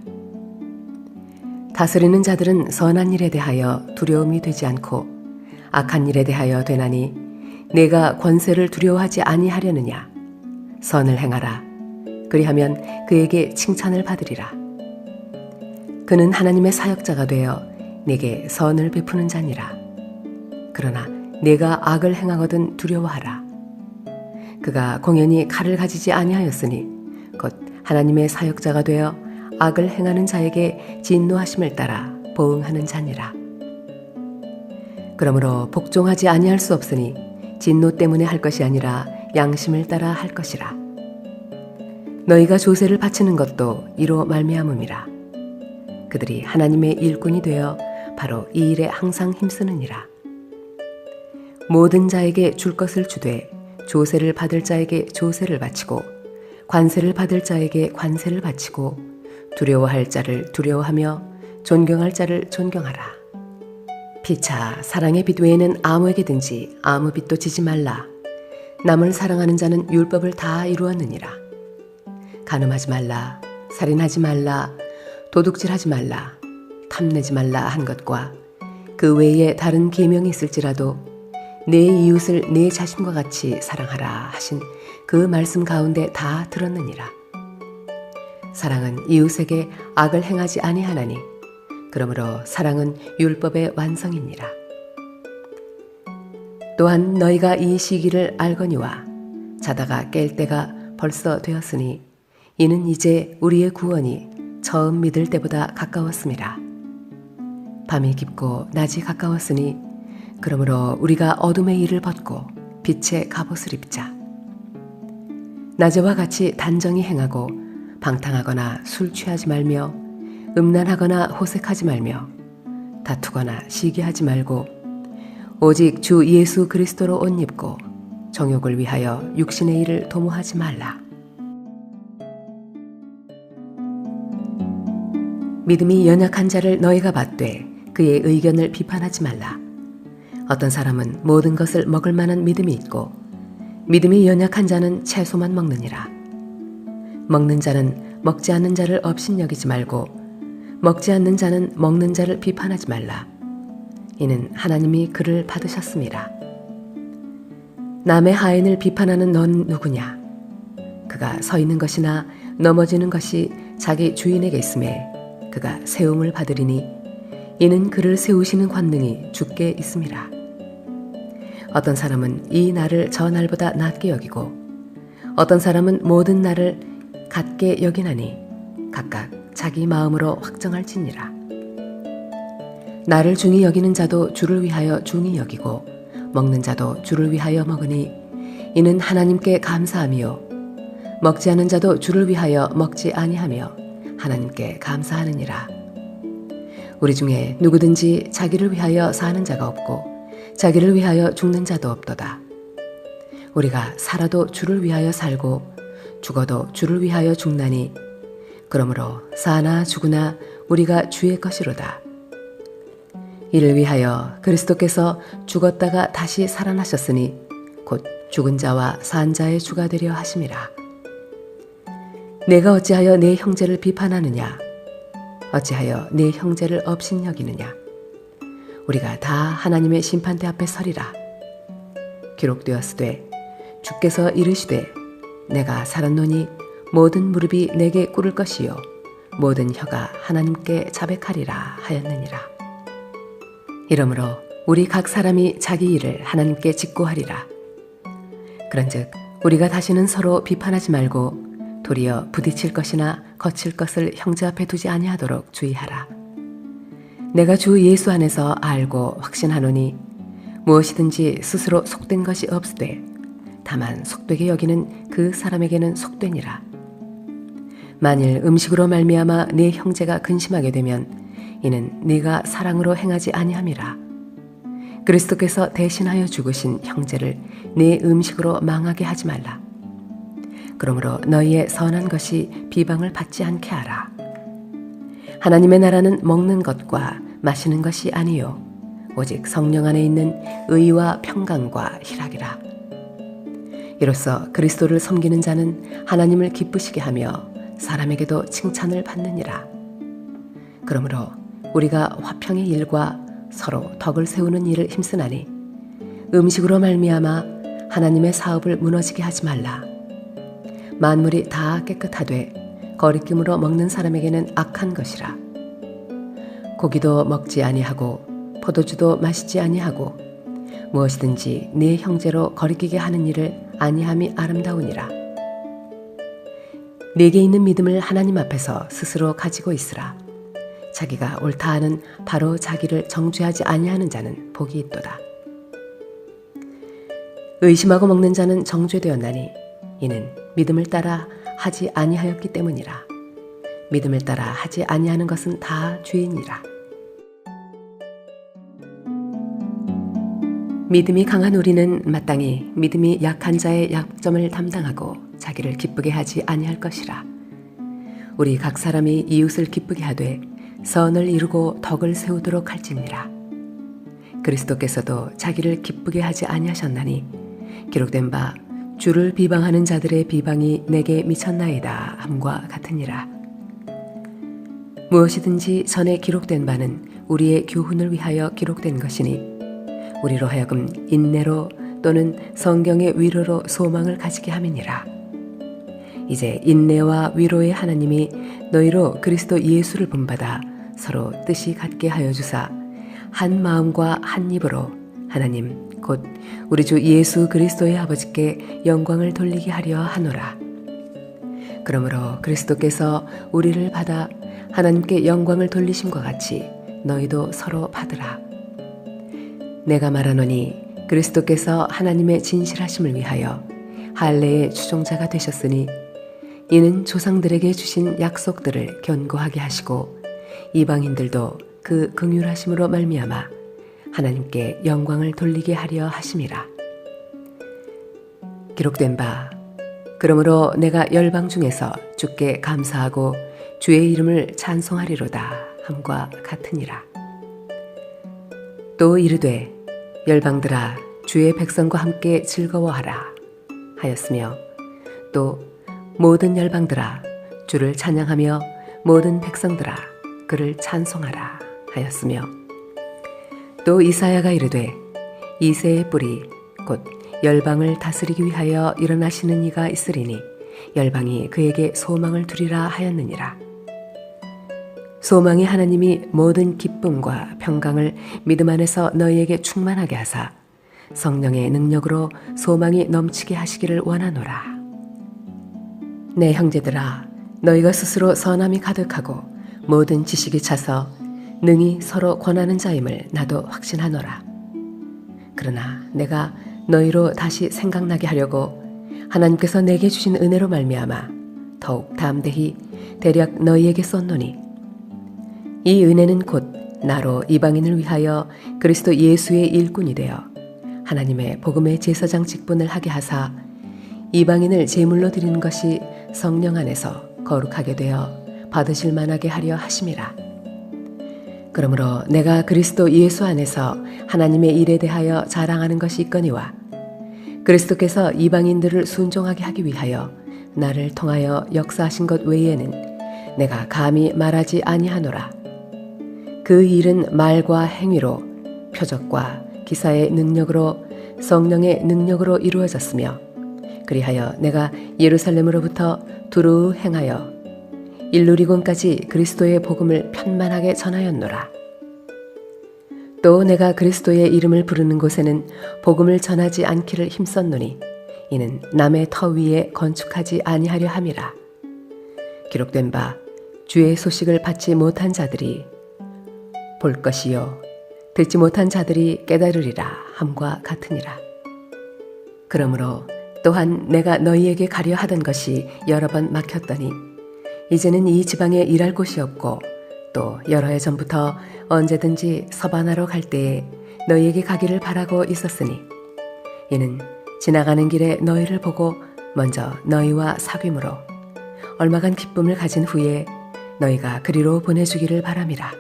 다스리는 자들은 선한 일에 대하여 두려움이 되지 않고 악한 일에 대하여 되나니 내가 권세를 두려워하지 아니하려느냐. 선을 행하라. 그리하면 그에게 칭찬을 받으리라. 그는 하나님의 사역자가 되어 내게 선을 베푸는 자니라. 그러나 내가 악을 행하거든 두려워하라. 그가 공연히 칼을 가지지 아니하였으니 곧 하나님의 사역자가 되어 악을 행하는 자에게 진노하심을 따라 보응하는 자니라. 그러므로 복종하지 아니할 수 없으니 진노 때문에 할 것이 아니라 양심을 따라 할 것이라. 너희가 조세를 바치는 것도 이로 말미암음이라. 그들이 하나님의 일꾼이 되어 바로 이 일에 항상 힘쓰느니라. 모든 자에게 줄 것을 주되 조세를 받을 자에게 조세를 바치고 관세를 받을 자에게 관세를 바치고 두려워할 자를 두려워하며 존경할 자를 존경하라. 피차 사랑의 빛 외에는 아무에게든지 아무 빛도 지지 말라. 남을 사랑하는 자는 율법을 다 이루었느니라. 간음하지 말라, 살인하지 말라, 도둑질하지 말라, 탐내지 말라 한 것과 그 외에 다른 계명이 있을지라도 내 이웃을 내 자신과 같이 사랑하라 하신 그 말씀 가운데 다 들었느니라. 사랑은 이웃에게 악을 행하지 아니하나니 그러므로 사랑은 율법의 완성이니라. 또한 너희가 이 시기를 알거니와 자다가 깰 때가 벌써 되었으니 이는 이제 우리의 구원이 처음 믿을 때보다 가까웠음이라. 밤이 깊고 낮이 가까웠으니 그러므로 우리가 어둠의 일을 벗고 빛의 갑옷을 입자. 낮에와 같이 단정히 행하고 방탕하거나 술 취하지 말며 음란하거나 호색하지 말며 다투거나 시기하지 말고 오직 주 예수 그리스도로 옷 입고 정욕을 위하여 육신의 일을 도모하지 말라. 믿음이 연약한 자를 너희가 받되 그의 의견을 비판하지 말라. 어떤 사람은 모든 것을 먹을 만한 믿음이 있고 믿음이 연약한 자는 채소만 먹느니라. 먹는 자는 먹지 않는 자를 업신여기지 말고 먹지 않는 자는 먹는 자를 비판하지 말라. 이는 하나님이 그를 받으셨음이라. 남의 하인을 비판하는 넌 누구냐? 그가 서 있는 것이나 넘어지는 것이 자기 주인에게 있음에 그가 세움을 받으리니 이는 그를 세우시는 권능이 주께 있음이라. 어떤 사람은 이 날을 저 날보다 낮게 여기고 어떤 사람은 모든 날을 같게 여기나니 각각 자기 마음으로 확정할지니라. 나를 중히 여기는 자도 주를 위하여 중히 여기고 먹는 자도 주를 위하여 먹으니 이는 하나님께 감사함이요 먹지 않은 자도 주를 위하여 먹지 아니하며 하나님께 감사하느니라. 우리 중에 누구든지 자기를 위하여 사는 자가 없고 자기를 위하여 죽는 자도 없도다. 우리가 살아도 주를 위하여 살고 죽어도 주를 위하여 죽나니 그러므로 사나 죽으나 우리가 주의 것이로다. 이를 위하여 그리스도께서 죽었다가 다시 살아나셨으니 곧 죽은 자와 산 자의 주가 되려 하심이라. 내가 어찌하여 내 형제를 비판하느냐? 어찌하여 내 형제를 업신여기느냐? 우리가 다 하나님의 심판대 앞에 서리라. 기록되었으되 주께서 이르시되 내가 살았노니 모든 무릎이 내게 꿇을 것이요 모든 혀가 하나님께 자백하리라 하였느니라. 이러므로 우리 각 사람이 자기 일을 하나님께 직고하리라. 그런즉 우리가 다시는 서로 비판하지 말고 도리어 부딪힐 것이나 거칠 것을 형제 앞에 두지 아니하도록 주의하라. 내가 주 예수 안에서 알고 확신하노니 무엇이든지 스스로 속된 것이 없으되 다만 속되게 여기는 그 사람에게는 속되니라. 만일 음식으로 말미암아 네 형제가 근심하게 되면 이는 네가 사랑으로 행하지 아니함이라. 그리스도께서 대신하여 죽으신 형제를 네 음식으로 망하게 하지 말라. 그러므로 너희의 선한 것이 비방을 받지 않게 하라. 하나님의 나라는 먹는 것과 마시는 것이 아니요 오직 성령 안에 있는 의와 평강과 희락이라. 이로써 그리스도를 섬기는 자는 하나님을 기쁘시게 하며 사람에게도 칭찬을 받느니라. 그러므로 우리가 화평의 일과 서로 덕을 세우는 일을 힘쓰나니 음식으로 말미암아 하나님의 사업을 무너지게 하지 말라. 만물이 다 깨끗하되 거리낌으로 먹는 사람에게는 악한 것이라. 고기도 먹지 아니하고 포도주도 마시지 아니하고 무엇이든지 네 형제로 거리끼게 하는 일을 아니함이 아름다우니라. 내게 있는 믿음을 하나님 앞에서 스스로 가지고 있으라. 자기가 옳다 하는 바로 자기를 정죄하지 아니하는 자는 복이 있도다. 의심하고 먹는 자는 정죄되었나니 이는 믿음을 따라 하지 아니하였기 때문이라. 믿음을 따라 하지 아니하는 것은 다 죄이니라. 믿음이 강한 우리는 마땅히 믿음이 약한 자의 약점을 담당하고 자기를 기쁘게 하지 아니할 것이라. 우리 각 사람이 이웃을 기쁘게 하되 선을 이루고 덕을 세우도록 할지니라. 그리스도께서도 자기를 기쁘게 하지 아니하셨나니 기록된 바 주를 비방하는 자들의 비방이 내게 미쳤나이다 함과 같으니라. 무엇이든지 전에 기록된 바는 우리의 교훈을 위하여 기록된 것이니 우리로 하여금 인내로 또는 성경의 위로로 소망을 가지게 함이니라. 이제 인내와 위로의 하나님이 너희로 그리스도 예수를 본받아 서로 뜻이 같게 하여 주사 한 마음과 한 입으로 하나님 곧 우리 주 예수 그리스도의 아버지께 영광을 돌리게 하려 하노라. 그러므로 그리스도께서 우리를 받아 하나님께 영광을 돌리심과 같이 너희도 서로 받으라. 내가 말하노니 그리스도께서 하나님의 진실하심을 위하여 할례의 추종자가 되셨으니 이는 조상들에게 주신 약속들을 견고하게 하시고 이방인들도 그 긍휼하심으로 말미암아 하나님께 영광을 돌리게 하려 하심이라. 기록된 바 그러므로 내가 열방 중에서 주께 감사하고 주의 이름을 찬송하리로다 함과 같으니라. 또 이르되 열방들아 주의 백성과 함께 즐거워하라 하였으며 또 모든 열방들아 주를 찬양하며 모든 백성들아 그를 찬송하라 하였으며, 또 이사야가 이르되 이새의 뿌리 곧 열방을 다스리기 위하여 일어나시는 이가 있으리니 열방이 그에게 소망을 두리라 하였느니라. 소망의 하나님이 모든 기쁨과 평강을 믿음 안에서 너희에게 충만하게 하사 성령의 능력으로 소망이 넘치게 하시기를 원하노라. 내 형제들아, 너희가 스스로 선함이 가득하고 모든 지식이 차서 능히 서로 권하는 자임을 나도 확신하노라. 그러나 내가 너희로 다시 생각나게 하려고 하나님께서 내게 주신 은혜로 말미암아 더욱 담대히 대략 너희에게 썼노니, 이 은혜는 곧 나로 이방인을 위하여 그리스도 예수의 일꾼이 되어 하나님의 복음의 제사장 직분을 하게 하사 이방인을 제물로 드리는 것이 성령 안에서 거룩하게 되어 받으실 만하게 하려 하심이라. 그러므로 내가 그리스도 예수 안에서 하나님의 일에 대하여 자랑하는 것이 있거니와 그리스도께서 이방인들을 순종하게 하기 위하여 나를 통하여 역사하신 것 외에는 내가 감히 말하지 아니하노라. 그 일은 말과 행위로 표적과 기사의 능력으로 성령의 능력으로 이루어졌으며, 그리하여 내가 예루살렘으로부터 두루 행하여 일루리곤까지 그리스도의 복음을 편만하게 전하였노라. 또 내가 그리스도의 이름을 부르는 곳에는 복음을 전하지 않기를 힘썼노니 이는 남의 터 위에 건축하지 아니하려 함이라. 기록된 바 주의 소식을 받지 못한 자들이 볼 것이요 듣지 못한 자들이 깨달으리라 함과 같으니라. 그러므로 또한 내가 너희에게 가려 하던 것이 여러 번 막혔더니 이제는 이 지방에 일할 곳이 없고 또 여러 해 전부터 언제든지 서바나로 갈 때에 너희에게 가기를 바라고 있었으니, 이는 지나가는 길에 너희를 보고 먼저 너희와 사귐으로 얼마간 기쁨을 가진 후에 너희가 그리로 보내주기를 바람이라.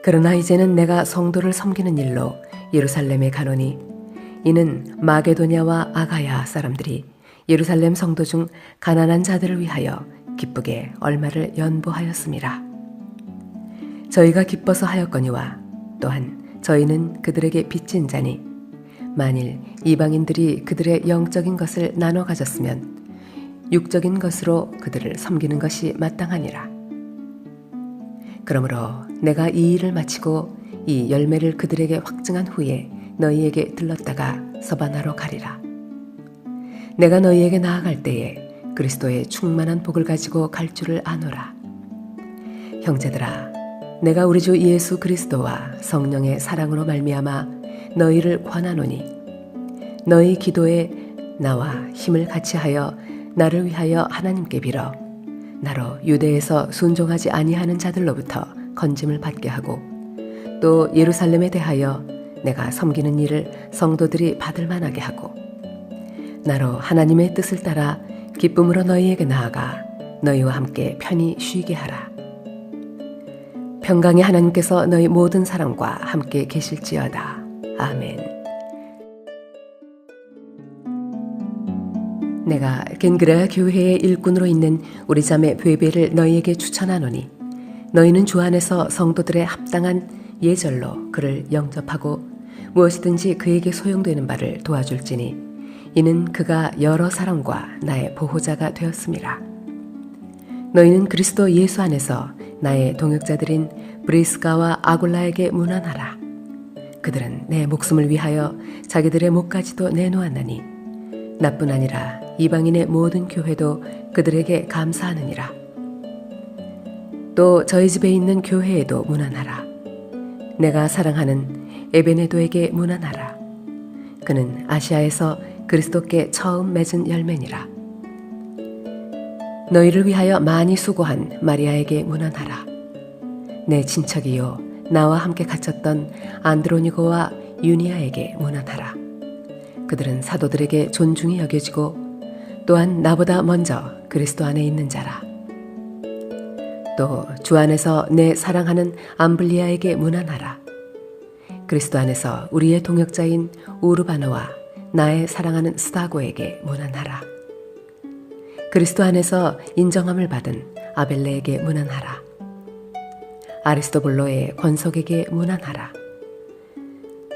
그러나 이제는 내가 성도를 섬기는 일로 예루살렘에 가노니 이는 마게도냐와 아가야 사람들이 예루살렘 성도 중 가난한 자들을 위하여 기쁘게 얼마를 연보하였음이라. 저희가 기뻐서 하였거니와 또한 저희는 그들에게 빚진 자니, 만일 이방인들이 그들의 영적인 것을 나눠 가졌으면 육적인 것으로 그들을 섬기는 것이 마땅하니라. 그러므로 내가 이 일을 마치고 이 열매를 그들에게 확증한 후에 너희에게 들렀다가 서바나로 가리라. 내가 너희에게 나아갈 때에 그리스도의 충만한 복을 가지고 갈 줄을 아노라. 형제들아, 내가 우리 주 예수 그리스도와 성령의 사랑으로 말미암아 너희를 권하노니 너희 기도에 나와 힘을 같이하여 나를 위하여 하나님께 빌어 나로 유대에서 순종하지 아니하는 자들로부터 건짐을 받게 하고, 또 예루살렘에 대하여 내가 섬기는 일을 성도들이 받을 만하게 하고, 나로 하나님의 뜻을 따라 기쁨으로 너희에게 나아가 너희와 함께 편히 쉬게 하라. 평강의 하나님께서 너희 모든 사람과 함께 계실지어다. 아멘. 내가 겐그레아 교회의 일꾼으로 있는 우리 자매 베베를 너희에게 추천하노니 너희는 주 안에서 성도들의 합당한 예절로 그를 영접하고 무엇이든지 그에게 소용되는 바를 도와줄지니 이는 그가 여러 사람과 나의 보호자가 되었음이라. 너희는 그리스도 예수 안에서 나의 동역자들인 브리스가와 아굴라에게 문안하라. 그들은 내 목숨을 위하여 자기들의 목까지도 내놓았나니 나뿐 아니라 이방인의 모든 교회도 그들에게 감사하느니라. 또 저희 집에 있는 교회에도 문안하라. 내가 사랑하는 에베네도에게 문안하라. 그는 아시아에서 그리스도께 처음 맺은 열매니라. 너희를 위하여 많이 수고한 마리아에게 문안하라. 내 친척이요 나와 함께 갇혔던 안드로니고와 유니아에게 문안하라. 그들은 사도들에게 존중이 여겨지고 또한 나보다 먼저 그리스도 안에 있는 자라. 또 주 안에서 내 사랑하는 암블리아에게 문안하라. 그리스도 안에서 우리의 동역자인 우르바노와 나의 사랑하는 스다고에게 문안하라. 그리스도 안에서 인정함을 받은 아벨레에게 문안하라. 아리스토블로의 권속에게 문안하라.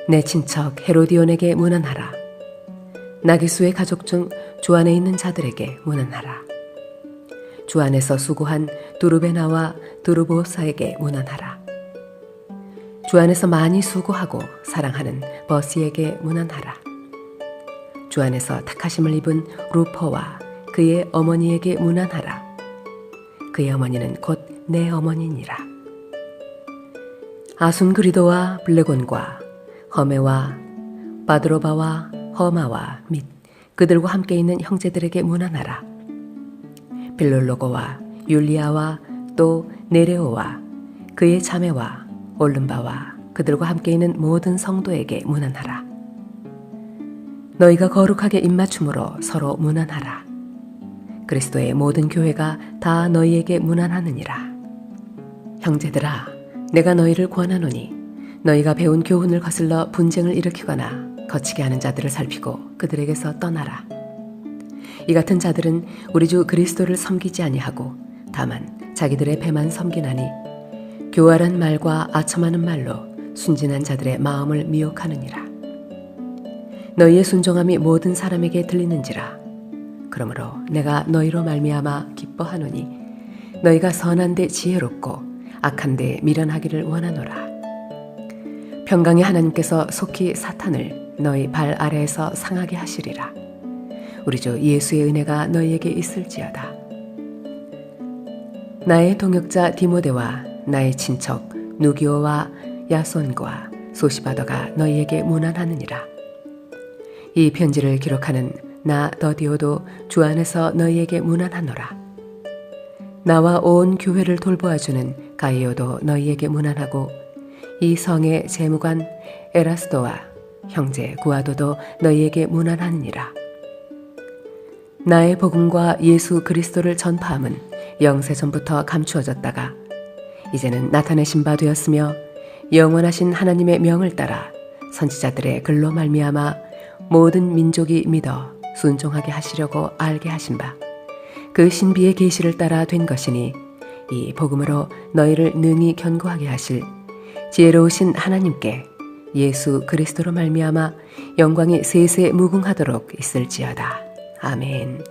내 친척 헤로디온에게 문안하라. 나기수의 가족 중 주 안에 있는 자들에게 문안하라. 주 안에서 수고한 두르베나와 두르보사에게 문안하라. 주 안에서 많이 수고하고 사랑하는 버시에게 문안하라. 주 안에서 택하심을 입은 루퍼와 그의 어머니에게 문안하라. 그의 어머니는 곧 내 어머니니라. 아순그리도와 블레곤과 허메와 바드로바와 허마와 및 그들과 함께 있는 형제들에게 문안하라. 빌롤로고와 율리아와 또 네레오와 그의 자매와 올름바와 그들과 함께 있는 모든 성도에게 문안하라. 너희가 거룩하게 입맞춤으로 서로 문안하라. 그리스도의 모든 교회가 다 너희에게 문안하느니라. 형제들아, 내가 너희를 권하노니 너희가 배운 교훈을 거슬러 분쟁을 일으키거나 거치게 하는 자들을 살피고 그들에게서 떠나라. 이 같은 자들은 우리 주 그리스도를 섬기지 아니하고 다만 자기들의 배만 섬기나니 교활한 말과 아첨하는 말로 순진한 자들의 마음을 미혹하느니라. 너희의 순종함이 모든 사람에게 들리는지라. 그러므로 내가 너희로 말미암아 기뻐하노니 너희가 선한데 지혜롭고 악한데 미련하기를 원하노라. 평강의 하나님께서 속히 사탄을 너희 발 아래에서 상하게 하시리라. 우리 주 예수의 은혜가 너희에게 있을지어다. 나의 동역자 디모데와 나의 친척 누기오와 야손과 소시바더가 너희에게 문안하느니라. 이 편지를 기록하는 나 더디오도 주 안에서 너희에게 문안하노라. 나와 온 교회를 돌보아주는 가이오도 너희에게 문안하고 이 성의 재무관 에라스도와 형제 구아도도 너희에게 문안하느니라. 나의 복음과 예수 그리스도를 전파함은 영세전부터 감추어졌다가 이제는 나타내신 바 되었으며 영원하신 하나님의 명을 따라 선지자들의 글로 말미암아 모든 민족이 믿어 순종하게 하시려고 알게 하신 바 그 신비의 계시를 따라 된 것이니 이 복음으로 너희를 능히 견고하게 하실 지혜로우신 하나님께 예수 그리스도로 말미암아 영광이 세세 무궁하도록 있을지어다. 아멘.